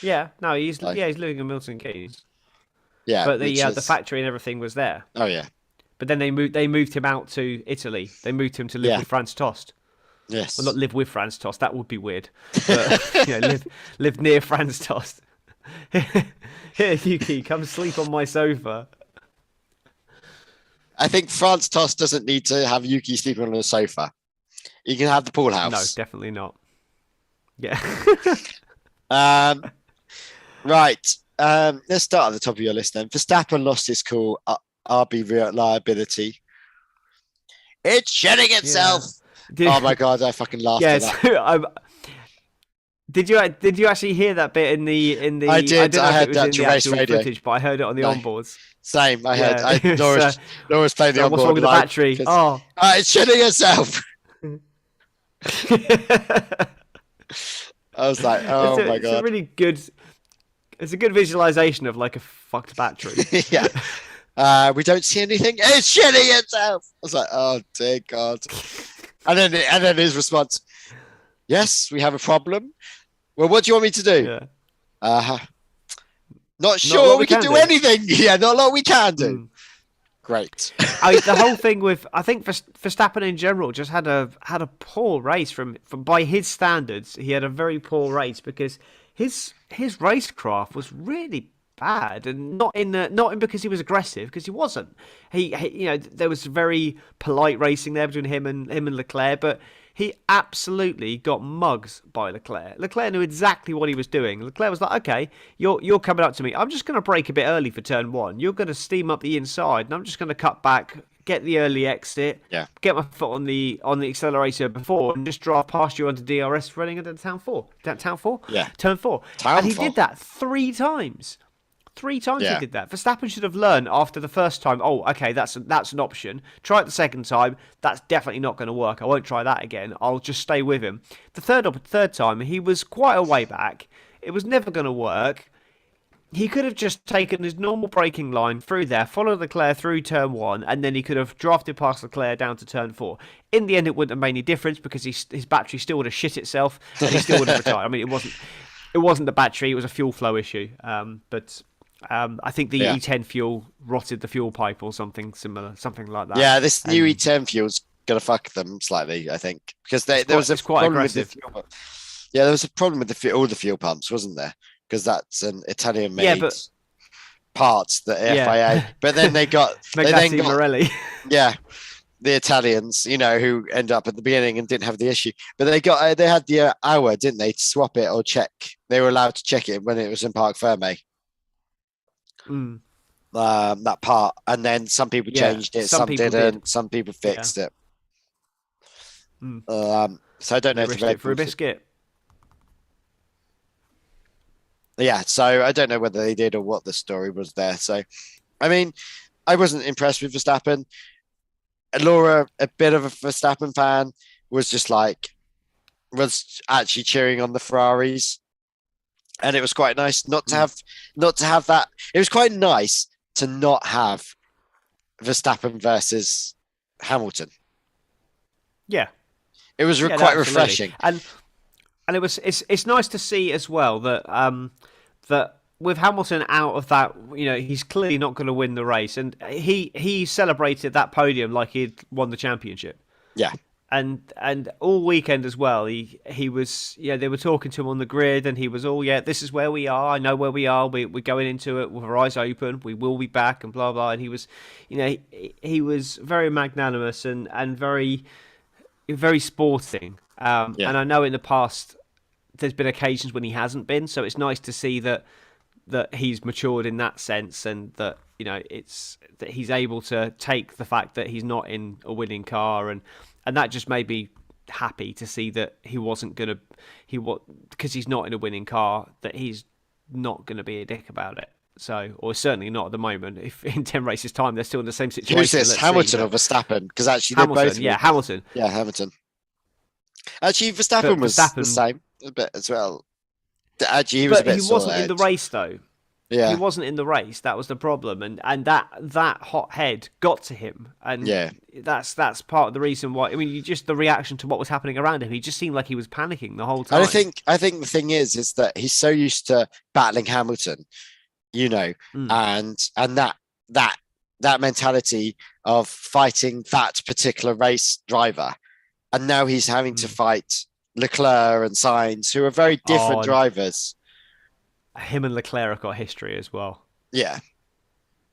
Yeah, no, he's Like- living in Milton Keynes. Yeah, But which the is- factory and everything was there. Oh yeah, But then they moved him out to Italy. They moved him to live Yeah. with Franz Tost. yes. Well, not live with Franz Tost. That would be weird. But live near Franz Tost. Here, Yuki, come sleep on my sofa. I think France Toss doesn't need to have Yuki sleeping on a sofa. You can have the pool No, house. definitely not. Yeah. Right. Let's start at the top of your list then. Verstappen lost his cool RB reliability. It's shitting itself. Oh my god, I fucking laughed Yeah. at that. So, did you actually hear that bit in the? I did. don't know I if heard it was that in the race actual radio. footage, but I heard it on the No. onboards. Same. I heard. Yeah. Laura's playing the So what's wrong onboard with the live battery? 'cause- Oh. It's shitting itself. I was like, oh my It's a god. really good. It's a good visualization of like a fucked battery. Yeah. We don't see anything. It's shitting itself. I was like, oh dear God. And then his response, yes, we have a problem. Well, what do you want me to do? Yeah. Not a sure lot we can do do. anything. Yeah, not a lot we can do. Mm. Great. The whole thing with I think Verstappen in general just had a poor race from by his standards. He had a very poor race because his racecraft was really bad, and not in because he was aggressive, because he wasn't. He there was very polite racing there between him and Leclerc, but he absolutely got mugged by Leclerc. Leclerc knew exactly what he was doing. Leclerc was like, okay, you're coming up to me. I'm just going to brake a bit early for turn one. You're going to steam up the inside, and I'm just going to cut back, get the early exit, get my foot on the accelerator before, and just drive past you onto DRS running into turn four. Turn four? Yeah. Turn four. And he did that 3 times. 3 times he did that. Verstappen should have learned after the first time, oh, okay, that's an option. Try it the second time. That's definitely not going to work. I won't try that again. I'll just stay with him. The third time, he was quite a way back. It was never going to work. He could have just taken his normal braking line through there, followed Leclerc through turn 1, and then he could have drafted past Leclerc down to turn 4. In the end, it wouldn't have made any difference because his battery still would have shit itself, and he still would have retired. I mean, it wasn't the battery; it was a fuel flow issue. But I think the E10 fuel rotted the fuel pipe or something similar, something like that. Yeah, this new E10 fuel's gonna fuck them slightly, I think, because there was a quite problem aggressive. with the fuel. Yeah, there was a problem with all the fuel pumps, wasn't there? Because that's an Italian-made parts that FIA. But then they got Morelli. Yeah, the Italians, who end up at the beginning and didn't have the issue. But they had the hour, didn't they, to swap it or check? They were allowed to check it when it was in Parc Ferme. That part, and then some people changed it, some didn't. Some people fixed it. So I don't know if they for a biscuit. Yeah, so I don't know whether they did or what the story was there. So, I mean, I wasn't impressed with Verstappen. Laura, a bit of a Verstappen fan, was actually cheering on the Ferraris, and it was quite nice not to have that. It was quite nice to not have Verstappen versus Hamilton. Yeah, it was quite refreshing, and it's nice to see as well that that with Hamilton out of that, he's clearly not going to win the race, and he celebrated that podium like he'd won the championship. Yeah. And all weekend as well, he was, they were talking to him on the grid, and he was all, this is where we are. I know where we are. We're going into it with our eyes open. We will be back, and blah blah. And he was, he was very magnanimous and very, very sporting. And I know in the past there's been occasions when he hasn't been. So it's nice to see that he's matured in that sense, and that it's that he's able to take the fact that he's not in a winning car, and that just made me happy to see that he wasn't gonna because he's not in a winning car, that he's not gonna be a dick about it. So, or certainly not at the moment. If in 10 races time they're still in the same situation. Who's this, Hamilton or Verstappen? Because actually they're both. Hamilton. Yeah, Hamilton. Actually, Verstappen was the same a bit as well. Actually, he was a bit. He wasn't in the race though. Yeah, he wasn't in the race. That was the problem, and that hot head got to him, and that's part of the reason why. I mean, just the reaction to what was happening around him. He just seemed like he was panicking the whole time. And I think the thing is that he's so used to battling Hamilton, and that mentality of fighting that particular race driver, and now he's having to fight Leclerc and Sainz, who are very different drivers. Him and Leclerc have got history as well. Yeah,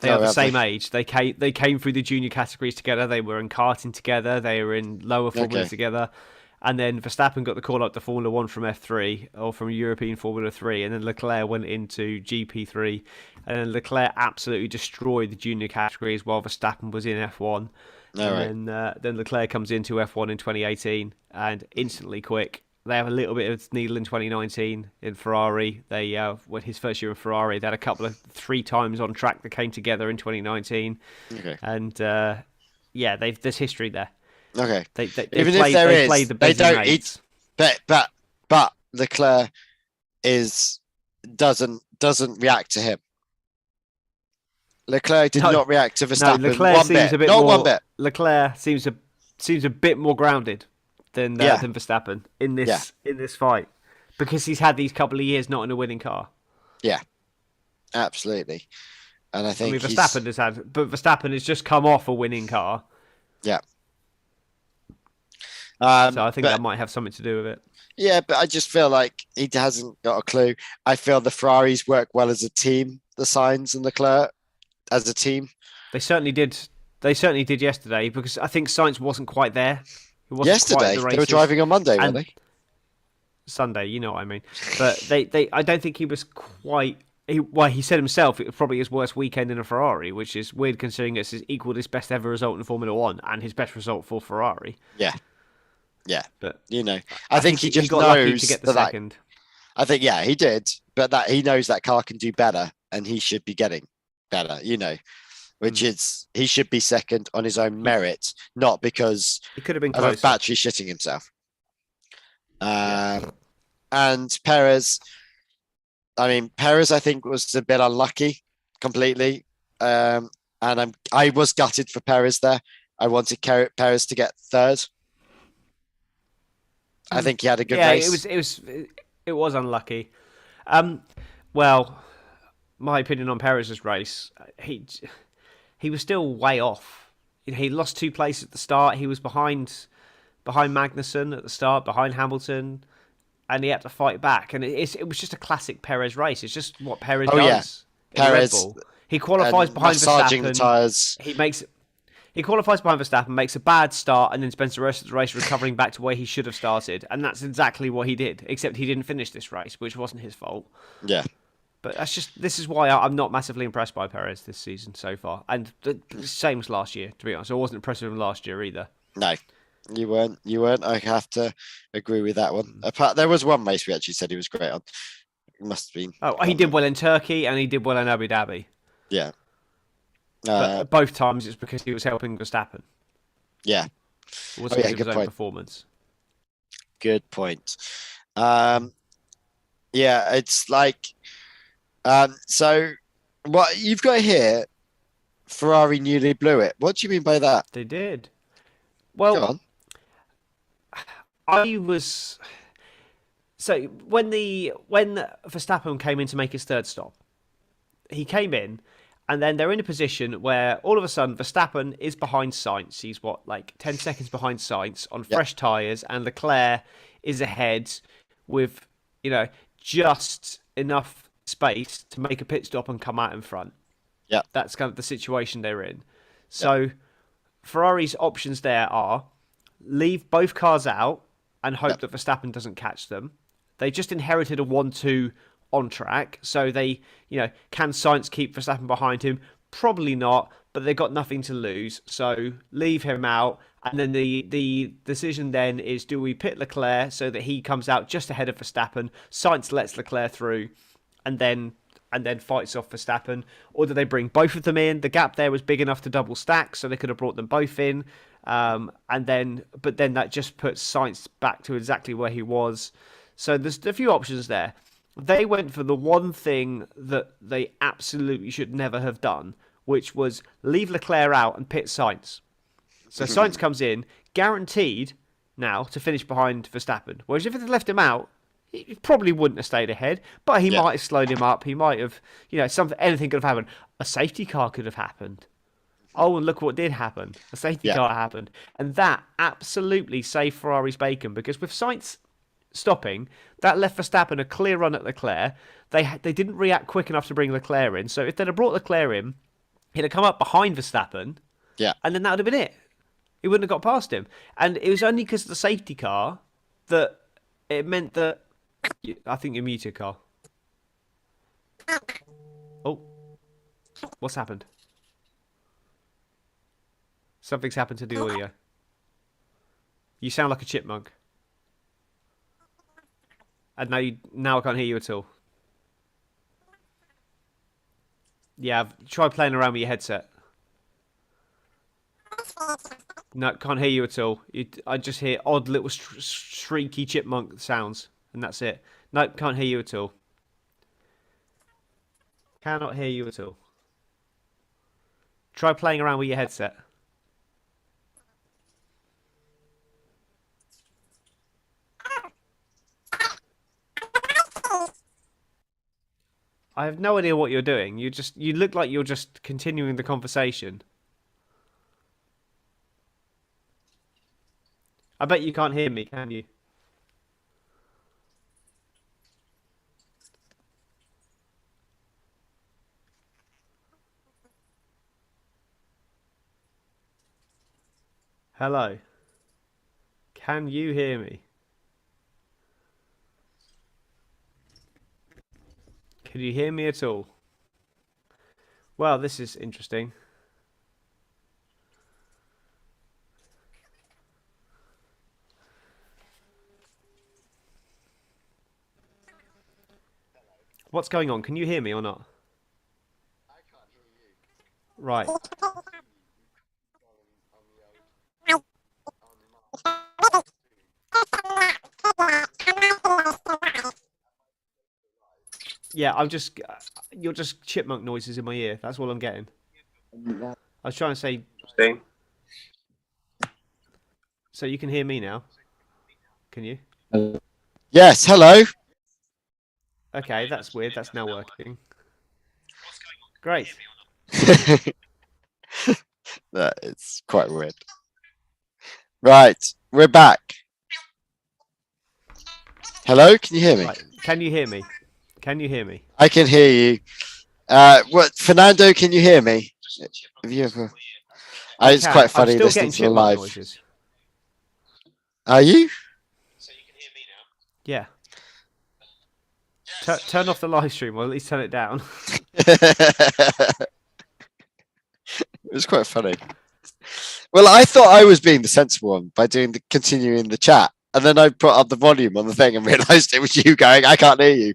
they are the same age. They came through the junior categories together. They were in karting together. They were in lower formulas together. And then Verstappen got the call up to Formula 1 from F3 or from European Formula 3, and then Leclerc went into GP3, and then Leclerc absolutely destroyed the junior categories while Verstappen was in F1. Then Leclerc comes into F1 in 2018 and instantly quick. They have a little bit of needle in 2019 in Ferrari. They when his first year in Ferrari, they had a couple of 3 times on track that came together in 2019. Okay. And there's history there. Okay. Even if there is, they don't eat. But Leclerc doesn't react to him. Leclerc did not react to Verstappen. No, Leclerc seems a bit more. One bit. Leclerc seems a bit more grounded than Verstappen in this fight, because he's had these couple of years not in a winning car. Yeah, absolutely. And I think Verstappen has just come off a winning car. Yeah. So I think that might have something to do with it. Yeah, but I just feel like he hasn't got a clue. I feel the Ferraris work well as a team, the Sainz and Leclerc as a team? They certainly did. They certainly did yesterday because I think Sainz wasn't quite there. He wasn't quite Yesterday, at the they were races. driving on Monday, And weren't they? Sunday, you know what I mean. But I don't think he was quite. He said himself it was probably his worst weekend in a Ferrari, which is weird considering it's equaled his best ever result in Formula One and his best result for Ferrari. Yeah. But I think he just got knows lucky to get the that second. I think, yeah, he did, but that he knows that car can do better, and he should be getting better. Which is he should be second on his own merit, not because He could have been of a closer. battery shitting himself. And Perez, I think was a bit unlucky completely. And I was gutted for Perez there. I wanted Perez to get third. I think he had a good race. It was unlucky. Well, my opinion on Perez's race, he was still way off. He lost 2 places at the start. He was behind Magnussen at the start, behind Hamilton, and he had to fight back. And it was just a classic Perez race. It's just what Perez does. Perez, in Red Bull. He qualifies behind massaging Verstappen. the tires. He qualifies behind Verstappen, makes a bad start, and then spends the rest of the race recovering back to where he should have started. And that's exactly what he did, except he didn't finish this race, which wasn't his fault. Yeah. But this is why I'm not massively impressed by Perez this season so far. And the same as last year, to be honest. I wasn't impressed with him last year either. No, you weren't. I have to agree with that one. Apart, there was one race we actually said he was great on. It must have been. Oh, he did well in Turkey and he did well in Abu Dhabi. Yeah. But both times it's because he was helping Verstappen. Yeah. It wasn't because of his own performance. Good point. Yeah, it's like... so what you've got here, Ferrari nearly blew it. What do you mean by that? They did. Go Well, on. I was... So when Verstappen came in to make his third stop, he came in, and then they're in a position where all of a sudden Verstappen is behind Sainz. He's 10 seconds behind Sainz on fresh tyres, and Leclerc is ahead with just enough space to make a pit stop and come out in front. Yeah, that's kind of the situation they're in. So Ferrari's options there are leave both cars out and hope that Verstappen doesn't catch them. They just inherited a 1-2 on track, so they, can Sainz keep Verstappen behind him? Probably not, but they've got nothing to lose, so leave him out. And then the decision then is, do we pit Leclerc so that he comes out just ahead of Verstappen? Sainz lets Leclerc through, and then fights off Verstappen, or do they bring both of them in? The gap there was big enough to double stack, so they could have brought them both in, but then that just puts Sainz back to exactly where he was. So there's a few options there. They went for the one thing that they absolutely should never have done, which was leave Leclerc out and pit Sainz. So Sainz comes in, guaranteed now to finish behind Verstappen. Whereas if they'd left him out, he probably wouldn't have stayed ahead, but he might have slowed him up. He might have, anything could have happened. A safety car could have happened. Oh, and look what did happen. A safety car happened. And that absolutely saved Ferrari's bacon, because with Sainz stopping, that left Verstappen a clear run at Leclerc. They didn't react quick enough to bring Leclerc in. So if they'd have brought Leclerc in, he'd have come up behind Verstappen. Yeah. And then that would have been it. He wouldn't have got past him. And it was only because of the safety car that it meant that... I think you're muted, Carl. Oh. What's happened? Something's happened to the audio. You sound like a chipmunk. And now I can't hear you at all. Yeah, try playing around with your headset. No, can't hear you at all. I just hear odd little shrieky chipmunk sounds, and that's it. No, can't hear you at all. Cannot hear you at all. Try playing around with your headset. I have no idea what you're doing. You look like you're just continuing the conversation. I bet you can't hear me, can you? Hello. Can you hear me? Can you hear me at all? Well, this is interesting. What's going on? Can you hear me or not? I can't hear you. Right. Yeah, you're just chipmunk noises in my ear. That's all I'm getting. I was trying to say. So you can hear me now? Can you? Yes, hello. Okay, that's weird. That's now working. Great. That is quite weird. Right, we're back. Hello, can you hear me? Right. Can you hear me? Can you hear me? I can hear you. What, Fernando? Can you hear me? Have you ever? It's can. quite funny I'm still listening getting to the chipmunk live. noises. Are you? Yeah. Turn off the live stream, or at least turn it down. It was quite funny. Well, I thought I was being the sensible one by continuing the chat, and then I put up the volume on the thing and realised it was you going, "I can't hear you."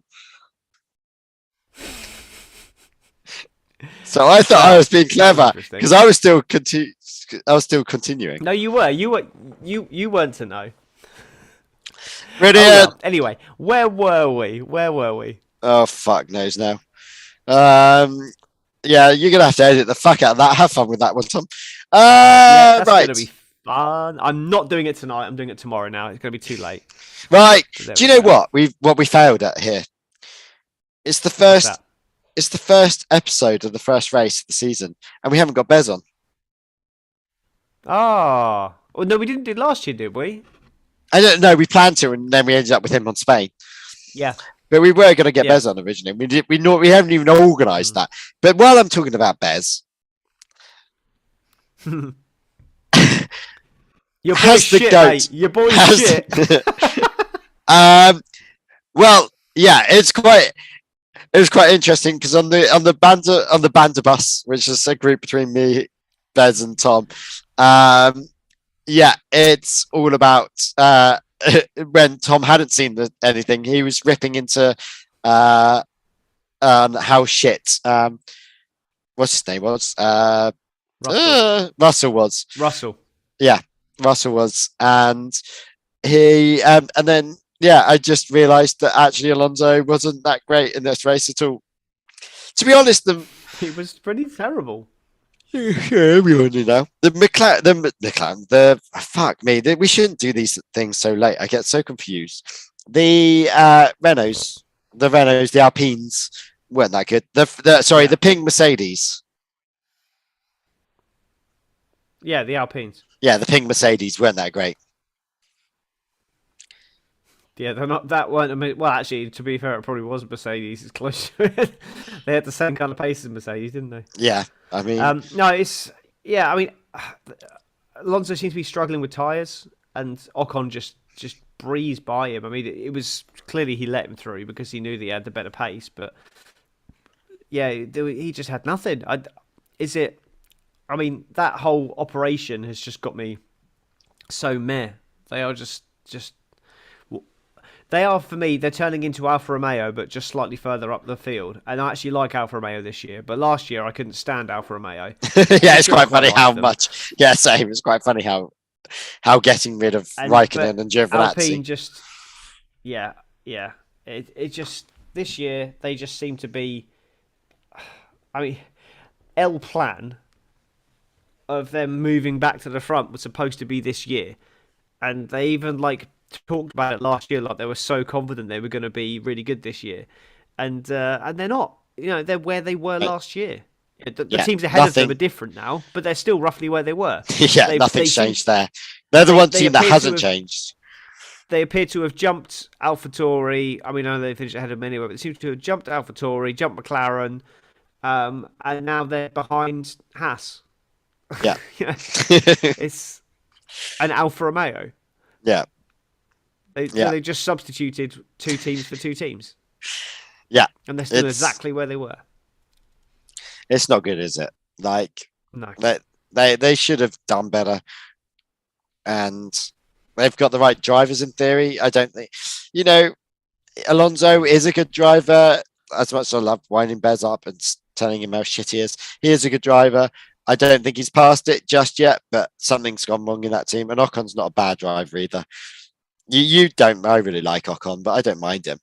So I thought I was being clever because I was still continuing. No, you were. You weren't to know. Brilliant. Oh, well. Anyway, where were we? Oh, fuck knows now. Yeah, you're gonna have to edit the fuck out of that. Have fun with that one, Tom. Yeah, that's Right. gonna be fun. I'm not doing it tonight. I'm doing it tomorrow. Now it's gonna be too late. Right. So Do you know what we failed at here? It's the first. It's the first episode of the first race of the season, and we haven't got Bez on. Ah. Oh no, we didn't do last year, did we? I don't know. We planned to, and then we ended up with him on Spain. Yeah. But we were going to get Bez on originally. We haven't even organised that. But while I'm talking about Bez, your boy's shit, mate. Your boy's shit. Well, yeah, it was quite interesting because on the banter bus, which is a group between me, Bez, and Tom. Yeah, it's all about when Tom hadn't seen anything, he was ripping into how shit what's his name was Russell was. Yeah, Russell was, and he and then I just realised that actually Alonso wasn't that great in this race at all. To be honest, he was pretty terrible. Yeah, everyone knew now. The McLaren, fuck me. We shouldn't do these things so late. I get so confused. The Renaults, the Alpines weren't that good. The pink Mercedes. Yeah, the Alpines. Yeah, the pink Mercedes weren't that great. Yeah, they're not that weren't. Well, actually, to be fair, it probably wasn't Mercedes. It's close to it. They had the same kind of pace as Mercedes, didn't they? Yeah, I mean, no, it's I mean, Alonso seems to be struggling with tyres, and Ocon just breezed by him. I mean, it was clearly he let him through because he knew that he had the better pace, but yeah, he just had nothing. I mean, that whole operation has just got me so meh. They are just. They are, for me, they're turning into Alfa Romeo, but just slightly further up the field. And I actually like Alfa Romeo this year, but last year I couldn't stand Alfa Romeo. Yeah, it's quite funny how much. Yeah, same. It's quite funny how getting rid of Raikkonen and Giovinazzi. Alpine just, yeah. It just, this year, they just seem to be, I mean, El Plan of them moving back to the front was supposed to be this year. And they even, talked about it last year, like they were so confident they were going to be really good this year, and they're not. You know, they're where they were last year. The teams ahead of them are different now, but they're still roughly where they were. Yeah, nothing's changed there. They're the one team that hasn't changed. They appear to have jumped AlphaTauri. I mean, I know they finished ahead of them anyway, but they seem to have jumped AlphaTauri, jumped McLaren, and now they're behind Haas. Yeah, it's and Alfa Romeo. Yeah. So they just substituted 2 teams for 2 teams. Yeah. And they're still exactly where they were. It's not good, is it? Like, No. they should have done better. And they've got the right drivers in theory. I don't think, Alonso is a good driver. As much as I love winding Bez up and telling him how shit he is a good driver. I don't think he's passed it just yet, but something's gone wrong in that team. And Ocon's not a bad driver either. You don't. I really like Ocon, but I don't mind him.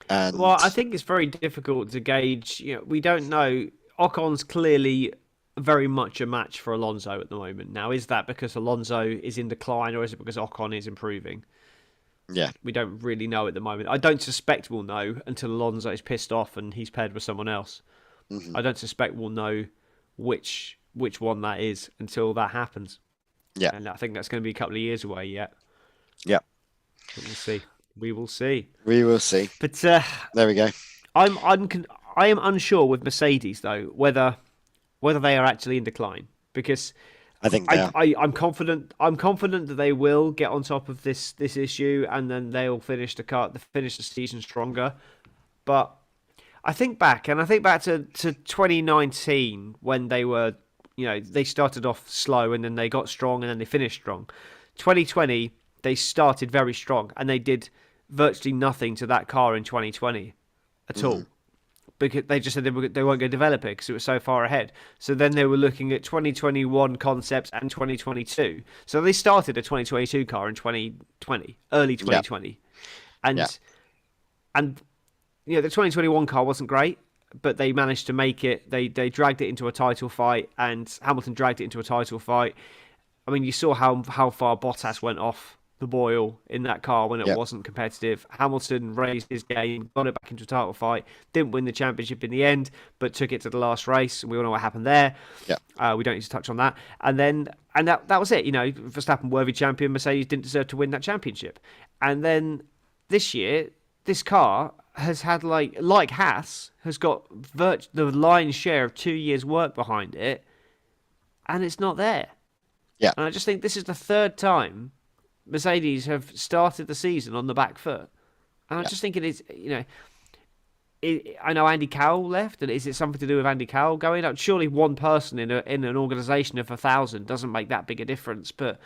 And well, I think it's very difficult to gauge. We don't know. Ocon's clearly very much a match for Alonso at the moment. Now, is that because Alonso is in decline, or is it because Ocon is improving? Yeah, we don't really know at the moment. I don't suspect we'll know until Alonso is pissed off and he's paired with someone else. Mm-hmm. I don't suspect we'll know which one that is until that happens. Yeah, and I think that's going to be a couple of years away yet. Yeah, but we'll see. We will see. We will see. But there we go. I am unsure with Mercedes though whether they are actually in decline, because I think I'm confident. I'm confident that they will get on top of this issue, and then they'll finish the season stronger. But I think back to 2019 when they were, they started off slow and then they got strong and then they finished strong. 2020 they started very strong and they did virtually nothing to that car in 2020 at all. Because they just said they weren't going to develop it because it was so far ahead. So then they were looking at 2021 concepts and 2022. So they started a 2022 car in 2020, early 2020. And the 2021 car wasn't great, but they managed to make it. They dragged it into a title fight, and Hamilton dragged it into a title fight. I mean, you saw how far Bottas went off the boil in that car when it wasn't competitive. Hamilton raised his game, got it back into a title fight, didn't win the championship in the end, but took it to the last race, and we all know what happened there. We don't need to touch on that. And that was it. Verstappen, worthy champion. Mercedes didn't deserve to win that championship. And then this year, this car has had like Haas has got the lion's share of 2 years' work behind it, and it's not there. Yeah, and I just think this is the third time Mercedes have started the season on the back foot, and I just think it is. I know Andy Cowell left, and is it something to do with Andy Cowell going out? Surely one person in an organisation of 1,000 doesn't make that big a difference, but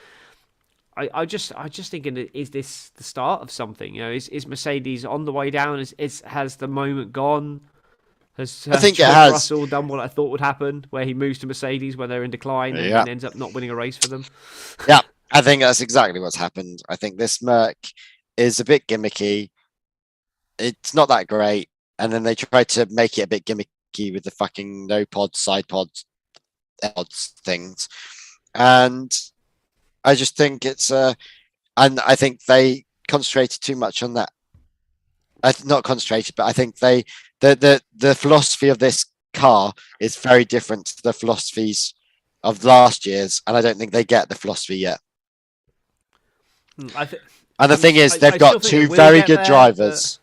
I just thinking, is this the start of something? Is Mercedes on the way down? Has the moment gone? I think it has. Russell done what I thought would happen, where he moves to Mercedes when they're in decline and ends up not winning a race for them? Yeah, I think that's exactly what's happened. I think this Merc is a bit gimmicky. It's not that great, and then they try to make it a bit gimmicky with the fucking no pods, side pods things, and I just think it's and I think they concentrated too much on that. Not concentrated, but I think the philosophy of this car is very different to the philosophies of last year's, and I don't think they get the philosophy yet. And the thing is, they've got two very good drivers.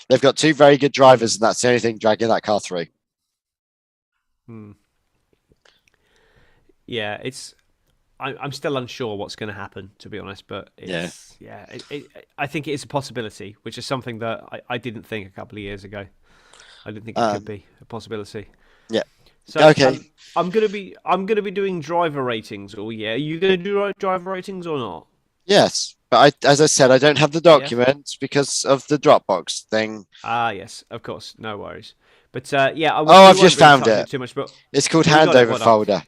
They've got two very good drivers, and that's the only thing dragging that car through. Yeah, I'm still unsure what's going to happen, to be honest, but I think it is a possibility, which is something that I didn't think a couple of years ago. I didn't think it could be a possibility. Yeah. So okay. I'm gonna be doing driver ratings all year. Are you gonna do driver ratings or not? Yes, but as I said, I don't have the documents because of the Dropbox thing. Yes, of course, no worries. But I've just found it. Too much, but it's called handover folder.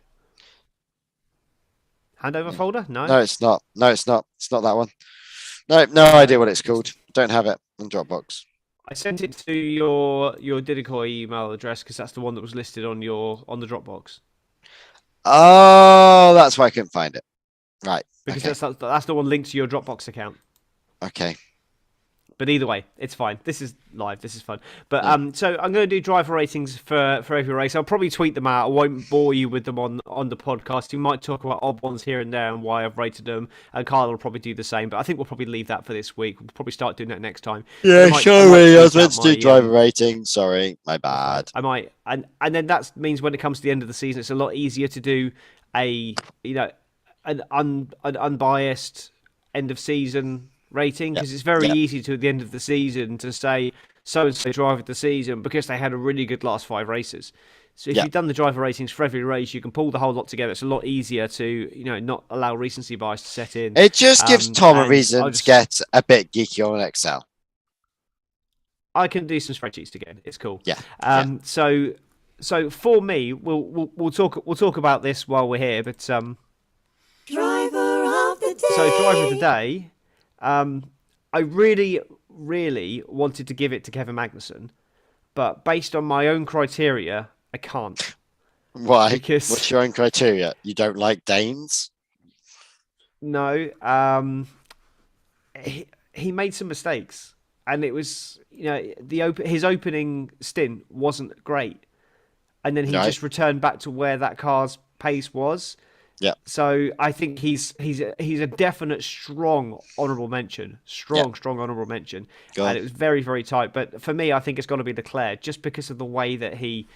Handover folder? No. No, it's not. It's not that one. No idea what it's called. Don't have it on Dropbox. I sent it to your Diddycoy email address because that's the one that was listed on the Dropbox. Oh, that's why I couldn't find it. Right. Because that's the one linked to your Dropbox account. Okay. But either way, it's fine. This is live. This is fun. But so I'm going to do driver ratings for every race. I'll probably tweet them out. I won't bore you with them on the podcast. You might talk about odd ones here and there and why I've rated them. And Kyle will probably do the same. But I think we'll probably leave that for this week. We'll probably start doing that next time. Yeah, sorry. I was meant to do driver ratings. Sorry, my bad. I might. And then that means when it comes to the end of the season, it's a lot easier to do a an unbiased end of season rating, because it's very Yep. easy to at the end of the season to say so and so driver of the season because they had a really good last 5 races. So if Yep. you've done the driver ratings for every race, you can pull the whole lot together. It's a lot easier to not allow recency bias to set in. It just gives Tom a And reason to get a bit geeky on Excel. I can do some spreadsheets again. It's cool. Yeah. So for me, we'll talk about this while we're here. But Driver of the day. so driver of the day, I really wanted to give it to Kevin Magnussen, but based on my own criteria, I can't. Why? Because- What's your own criteria? You don't like Danes? No, he made some mistakes, and it was his opening stint wasn't great, and then he Right. just returned back to where that car's pace was. Yeah. So I think he's a definite strong honourable mention, strong honourable mention, Go on. and it was very, very tight. But for me, I think it's got to be Leclerc, just because of the way that he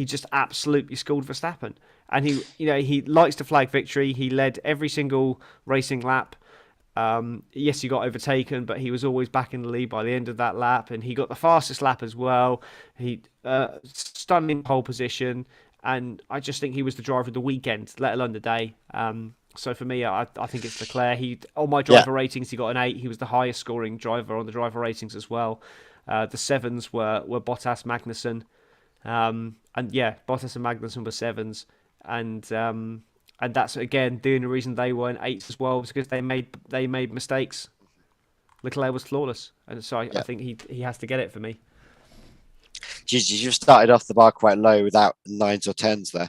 just absolutely schooled Verstappen, and he likes to flag victory. He led every single racing lap. Yes, he got overtaken, but he was always back in the lead by the end of that lap, and he got the fastest lap as well. He stunning pole position, and I just think he was the driver of the weekend, let alone the day. So for me, I think it's Leclerc. On my driver ratings, he got an 8. He was the highest scoring driver on the driver ratings as well. The 7s were Bottas, Magnussen, and Bottas and Magnussen were 7s, and that's again the only reason they weren't 8s as well, was because they made mistakes. Leclerc was flawless, and so I think he has to get it for me. Jesus, you've started off the bar quite low without 9s or 10s there.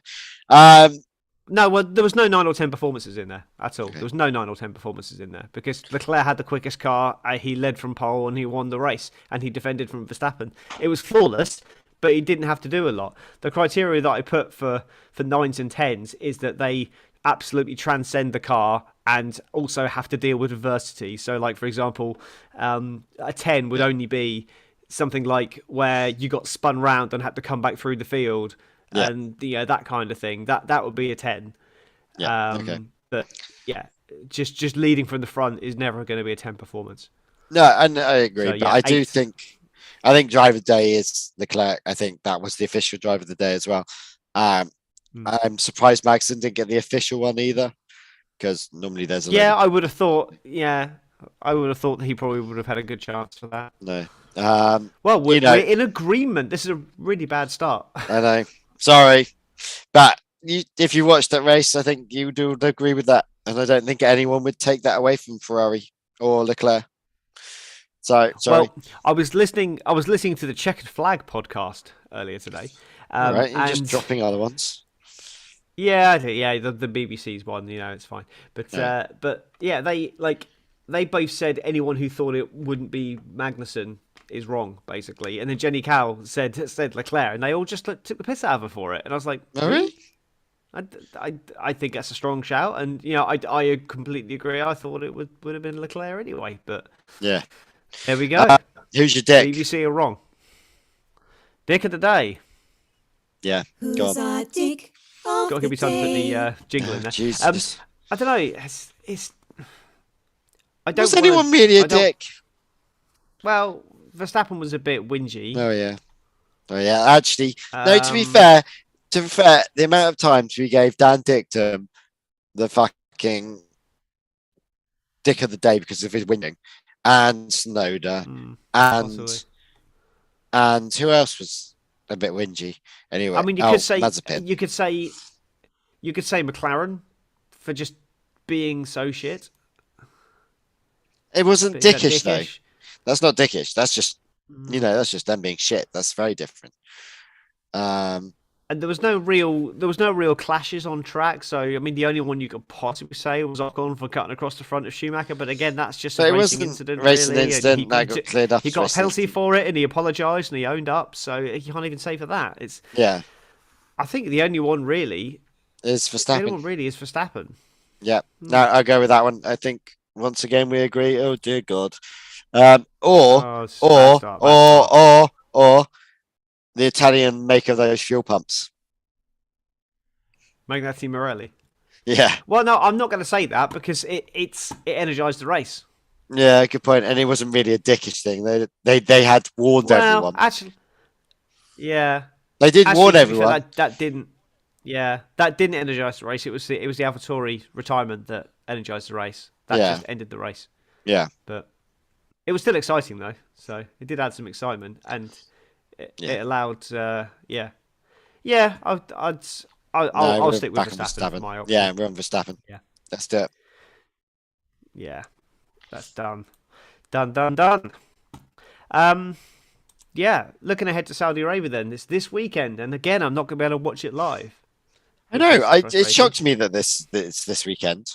No, well, there was no 9 or 10 performances in there at all. Okay. There was no 9 or 10 performances in there because Leclerc had the quickest car. He led from pole and he won the race, and he defended from Verstappen. It was flawless, but he didn't have to do a lot. The criteria that I put for 9s and 10s is that they absolutely transcend the car and also have to deal with adversity. So, like, for example, a 10 would only be something like where you got spun round and had to come back through the field. Yeah. And that kind of thing. That would be a 10. Yeah. Okay. But yeah, just leading from the front is never going to be a 10 performance. No, and I agree, So, but yeah, I do 8. think driver of the day is Leclerc. I think that was the official driver of the day as well. I'm surprised Magnussen didn't get the official one either, because normally there's a I would have thought. Yeah, I would have thought that he probably would have had a good chance for that. no. Well, we're know- in agreement. This is a really bad start. I know. Sorry, but if you watched that race, I think you do agree with that, and I don't think anyone would take that away from Ferrari or Leclerc. So sorry. Well, I was listening to the Checkered Flag podcast earlier today. Right, you're just and- dropping other ones. Yeah, the BBC's one, it's fine. But they both said anyone who thought it wouldn't be Magnussen is wrong, basically. And then Jenny Cowell said Leclerc, and they all just took the piss out of her for it. And I was like, Oh, really? I think that's a strong shout, and I completely agree. I thought it would have been Leclerc anyway, but Yeah. there we go. Who's your dick? BBC are wrong. Dick of the day. Yeah. Go Who's on. our dick of Got to give the me time to put day? the jingle in there. Jesus. I don't know. It's I don't. Was anyone really a dick? Well, Verstappen was a bit whingy. Oh yeah. Actually, no. To be Um, fair, the amount of times we gave Dan Dictum the fucking dick of the day because of his winning, and Snowder, and possibly. and who else was a bit whingy? Anyway, I mean, you could say Mazepin. you could say McLaren for just being so shit. It wasn't But, dickish though. That's not dickish. That's just that's just them being shit. That's very different. And there was no real clashes on track. So I mean, the only one you could possibly say was Ocon for cutting across the front of Schumacher. But again, that's just But a it racing wasn't incident. racing really. incident that got cleared up. He as got a racing penalty incident. for it, and he apologised, and he owned up. So you can't even say for that. It's. Yeah, I think the only one really. it's The only Verstappen. one really is Verstappen. Yeah, no, I'll go with that one. I think once again we agree. Oh dear God. Or Oh, it's bad start. or the Italian maker of those fuel pumps. Magnati Morelli. Yeah. Well, no, I'm not going to say that because it energized the race. Yeah, good point. And it wasn't really a dickish thing. They had warned Well, everyone. actually, yeah. They did Actually, warn to be fair, everyone. that didn't. Yeah, that didn't energize the race. It was the AlphaTauri retirement that energized the race. That Yeah. just ended the race. Yeah. But it was still exciting though. So it did add some excitement, and Yeah. it allowed. Yeah. No, I'll we're stick with back on Verstappen for Verstappen. my Yeah, option. we're on Verstappen. Yeah. Let's do it. Yeah, that's done. Done. Um, yeah, looking ahead to Saudi Arabia then. It's this weekend, and again, I'm not going to be able to watch it live, I which know. is It frustrating. shocked me that it's this weekend.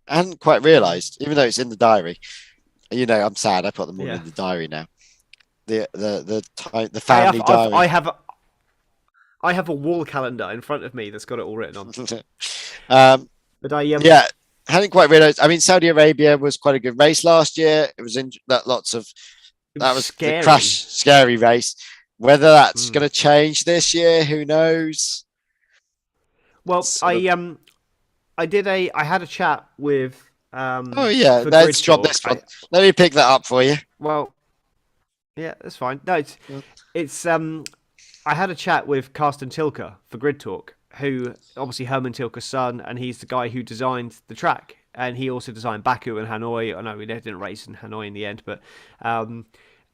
I hadn't quite Hmm. realised, even though it's in the diary. I'm sad. I put them all Yeah. in the diary now. The time, the Hey, family diary. I have a wall calendar in front of me that's got it all written on. um, But I yeah, hadn't quite realised. I mean, Saudi Arabia was quite a good race last year. It was in that lots of it that was was scary. the crash, scary race. Whether that's Mm. going to change this year, who knows? Well, Sort of- I had a chat with Oh yeah, for let's Grid drop Talk. this one. Let me pick that up for you. Well, yeah, that's fine. No, Yeah. it's I had a chat with Carsten Tilke for Grid Talk, who obviously Herman Tilke's son, and he's the guy who designed the track, and he also designed Baku and Hanoi. I know we didn't race in Hanoi in the end, but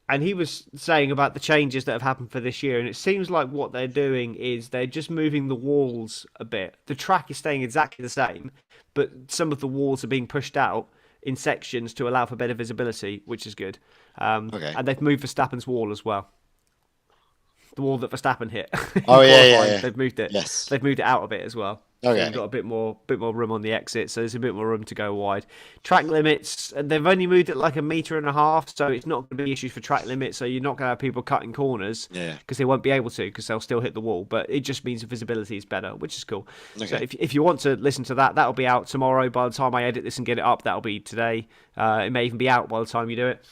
and he was saying about the changes that have happened for this year, and it seems like what they're doing is they're just moving the walls a bit. The track is staying exactly the same, but some of the walls are being pushed out in sections to allow for better visibility, which is good. Okay. And they've moved Verstappen's wall as well. The wall that Verstappen hit in Oh yeah, qualifying, yeah. they've moved it. Yes. They've moved it out a bit as well. So Okay. you've got a bit more room on the exit, so there's a bit more room to go wide. Track limits, they've only moved it like 1.5 meters, so it's not going to be issues for track limits. So you're not going to have people cutting corners Yeah. because they won't be able to because they'll still hit the wall. But it just means the visibility is better, which is cool. So Okay. if you want to listen to that, that'll be out tomorrow. By the time I edit this and get it up, that'll be today. It may even be out by the time you do it.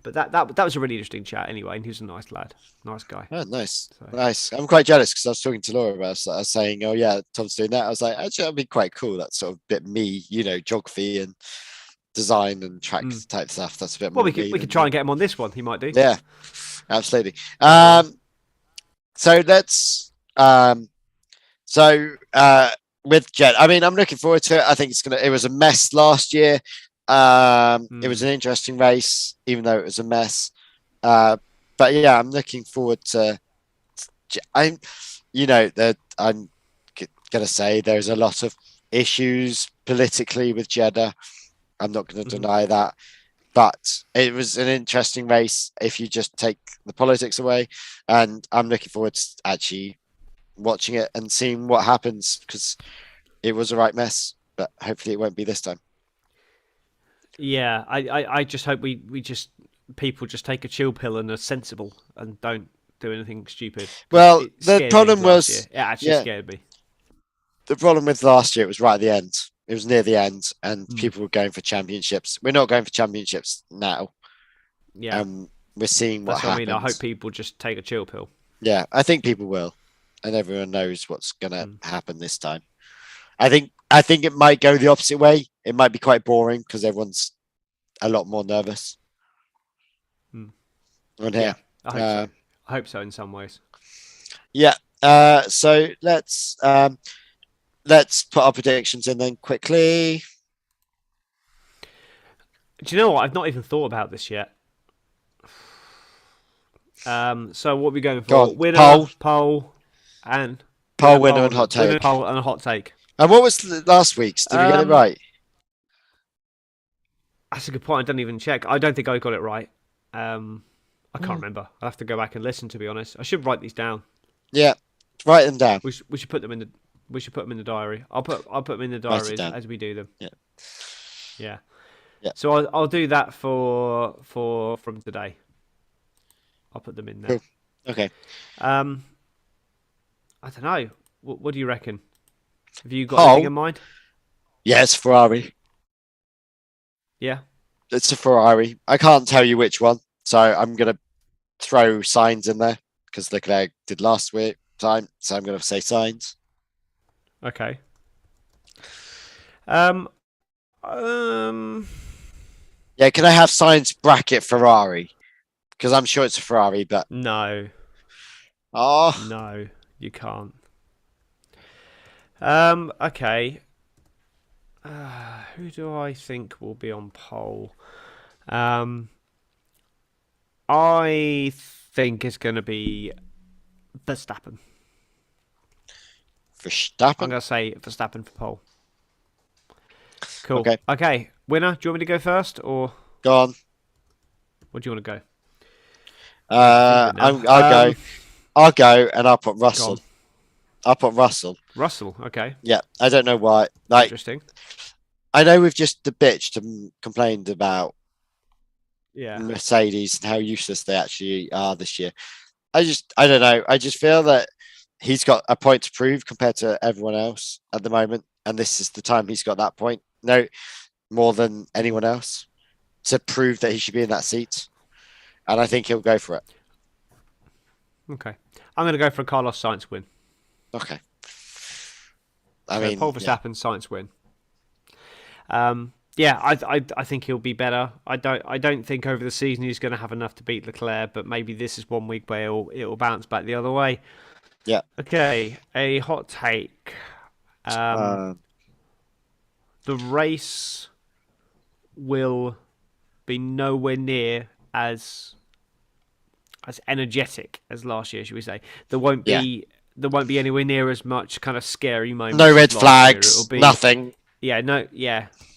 But that was a really interesting chat anyway, and he was a nice lad, nice guy. Oh, nice, So- nice. I'm quite jealous because I was talking to Laura about it. I was saying, "Oh yeah, Tom's doing that." I was like, "Actually, that'd be quite cool. That's sort of a bit me, geography and design and track type stuff. That's a bit Well, more." we could try and get him on this one. He might do. Yeah, absolutely. So let's with Jet. I mean, I'm looking forward to it. I think it was a mess last year. It was an interesting race, even though it was a mess. But yeah, I'm looking forward to. I'm gonna say there's a lot of issues politically with Jeddah. I'm not going to deny that, but it was an interesting race if you just take the politics away, and I'm looking forward to actually watching it and seeing what happens because it was a right mess, but hopefully it won't be this time. Yeah, I just hope people just take a chill pill and are sensible and don't do anything stupid. Well, It the scared me problem last was year. It actually scared me. the problem with last year, it was right at the end. It was near the end, and people were going for championships. We're not going for championships now. Yeah, We're seeing what that's what I happens. mean. I hope people just take a chill pill. Yeah, I think people will, and everyone knows what's gonna happen this time. I think it might go the opposite way. It might be quite boring because everyone's a lot more nervous. On here. I hope so. I hope so in some ways. Yeah. So let's put our predictions in then quickly. Do you know what? I've not even thought about this yet. So what are we going for? Go on. Winner, Poll. and Winner, and hot take. Winner, poll, and a hot take. And what was last week's? Did we get it right? That's a good point. I don't even check. I don't think I got it right. I can't remember. I'll have to go back and listen. To be honest, I should write these down. Yeah, write them down. We should put them in the. We should put them in the diary. I'll put them in the Write it diary down. as we do them. Yeah. Yeah. Yeah. So I'll do that for from today. I'll put them in there. Cool. Okay. I don't know. What do you reckon? Have you got anything in mind? Yes, Ferrari. Yeah. It's a Ferrari. I can't tell you which one, so I'm gonna throw signs in there because Leclerc did last time, so I'm gonna say signs. Okay. Um, um, Yeah, can I have Science bracket Ferrari? Because I'm sure it's a Ferrari, but no, oh, no, you can't. Okay. Who do I think will be on pole? Um, I think it's going to be Verstappen. I'm Verstappen. going to say Verstappen for pole. Cool. Okay, Okay, winner. Do you want me to go first, or go on. what do you want to go? I have to think of it now. I'll go. I'll go, and I'll put Go Russell. on. I'll put Russell. Russell. Okay. Yeah, I don't know why. Like, Interesting. I know we've just bitched and complained about Yeah. Mercedes and how useless they actually are this year. I don't know. I just feel that he's got a point to prove compared to everyone else at the moment, and this is the time he's got that point. No, more than anyone else to prove that he should be in that seat, and I think he'll go for it. Okay. I'm going to go for a Carlos Sainz win. Okay. I So mean, Paul Verstappen, Sainz win. Yeah, I think he'll be better. I don't think over the season he's going to have enough to beat Leclerc, but maybe this is one week where it'll bounce back the other way. yeah. Okay, a hot take. The race will be nowhere near as energetic as last year, should we say? There won't be anywhere near as much kind of scary moments. No red as last flags. year. It'll be, Nothing.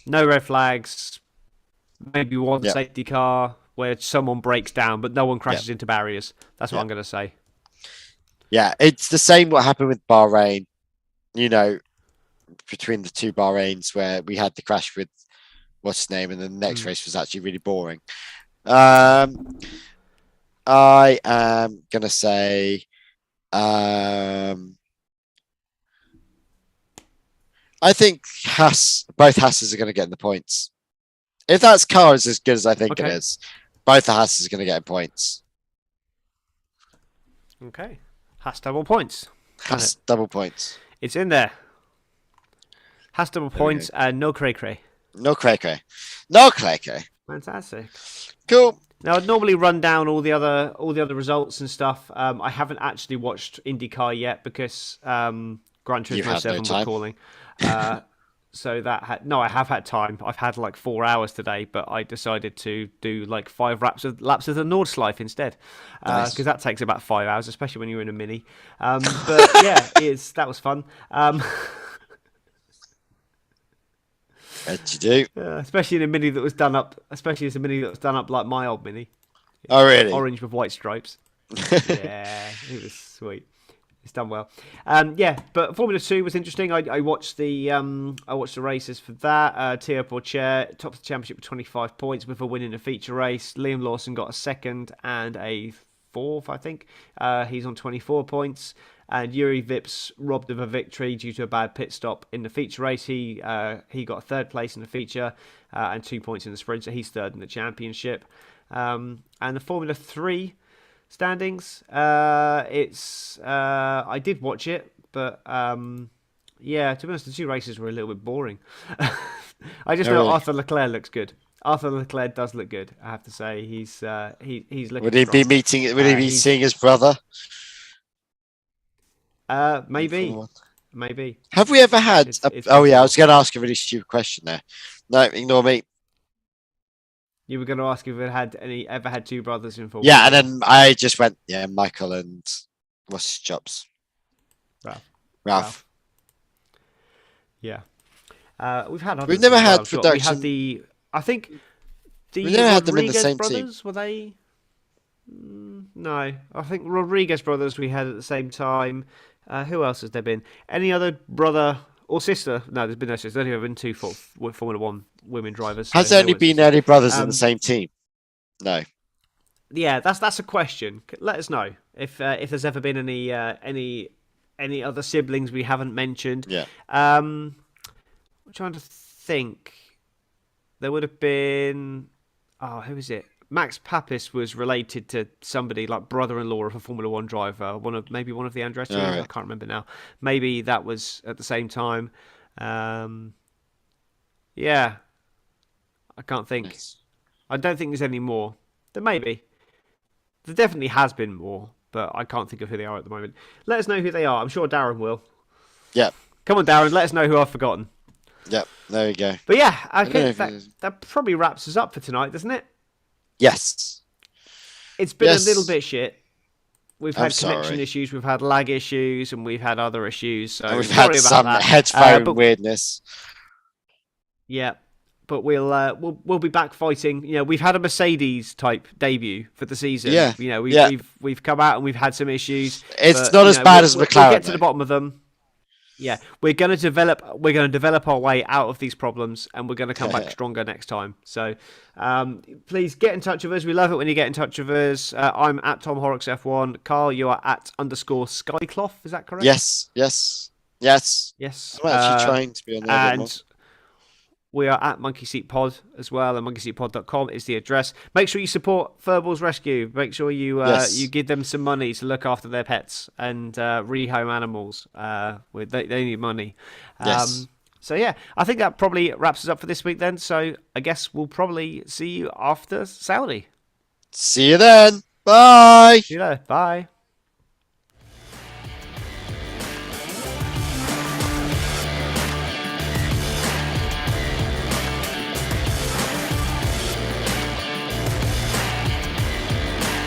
no red flags. Maybe one Yeah. safety car where someone breaks down, but no one crashes into barriers. That's what Yeah. I'm going to say. Yeah, it's the same what happened with Bahrain. You know, between the two Bahrains where we had the crash with what's his name, and then the next race was actually really boring. I am gonna say, I think both Hasses are gonna get in the points. If that car is as good as I think it Okay. is, both the Hasses are gonna get points. Okay. Has double points. Hass double points. It's in there. Has double we points and no cray cray. No cray cray. No cray cray. Fantastic. Cool. Now I'd normally run down all the other results and stuff. I haven't actually watched IndyCar yet because Gran You Turismo had no 7 was time. calling. So I have had time. I've had like 4 hours today, but I decided to do like 5 laps of the Nordschleife instead, Nice. because that takes about 5 hours, especially when you're in a Mini. But yeah, that was fun. What'd you do? Especially in a Mini that was done up. Especially as a Mini that was done up like my old Mini. Oh, really? Orange with white stripes. Yeah, it was sweet. It's done well. Yeah, but Formula 2 was interesting. I watched the races for that. Teo Porcher topped the championship with 25 points with a win in a feature race. Liam Lawson got a second and a fourth, I think. He's on 24 points. And Yuri Vips robbed of a victory due to a bad pit stop in the feature race. He got a third place in the feature and 2 points in the sprint, so he's third in the championship. And the Formula 3 standings, I did watch it, but yeah, to be honest, the 2 races were a little bit boring. I just know really? Arthur Leclerc looks good. Arthur Leclerc does look good, I have to say. He's looking Would he be strong. meeting? Would he be seeing his brother? Maybe. Have we ever had? It's oh possible. yeah, I was going to ask a really stupid question there. No, ignore me. You were going to ask if it had ever had 2 brothers in Formula Yeah, and 1. then I just went, yeah, Michael and what's his chops? Ralph. Yeah. We've had others We've never as well, had sure. production. I think the We never had them in the Rodriguez same brothers, were they? No, I think Rodriguez brothers we had at the same time. Who else has there been? Any other brother or sister? No, there's been no sister. There's only ever been 2 Formula 1 women drivers. Has so there no only one's been sisters. any brothers in the same team? No. Yeah, that's a question. Let us know if there's ever been any other siblings we haven't mentioned. Yeah. I'm trying to think. There would have been. Oh, who is it? Max Papis was related to somebody like brother-in-law of a Formula 1 driver. Maybe one of the Andretti. Right. I can't remember now. Maybe that was at the same time. Yeah, I can't think. Nice. I don't think there's any more. There may be. There definitely has been more, but I can't think of who they are at the moment. Let us know who they are. I'm sure Darren will. Yep. Come on, Darren. Let us know who I've forgotten. Yep. There we go. But yeah, don't know okay, if it- that probably wraps us up for tonight, doesn't it? Yes. It's been Yes. a little bit shit. We've I'm had connection sorry. issues, we've had lag issues, and we've had other issues. So And we've sorry had about some that. headphone But weirdness. yeah, but we'll be back fighting. You know, we've had a Mercedes type debut for the season. Yeah, You know, yeah. we've come out and we've had some issues. It's but, not you as know, bad we'll- as we'll McLaren, get to though. the bottom of them. Yeah, we're going to develop our way out of these problems, and we're going to come back stronger next time. So, please get in touch with us. We love it when you get in touch with us. I'm at Tom Horrocks F1. Carl, you are at _Skycloth. Is that correct? Yes. Yes. Yes. Yes. I'm actually trying to be on there a bit more. And we are at Monkeyseat Pod as well, and monkeyseatpod.com is the address. Make sure you support Furballs Rescue. Make sure you Yes. you give them some money to look after their pets and rehome animals. They need money. Yes. So yeah, I think that probably wraps us up for this week then. So I guess we'll probably see you after Saudi. See you then. Bye. See you later. Bye.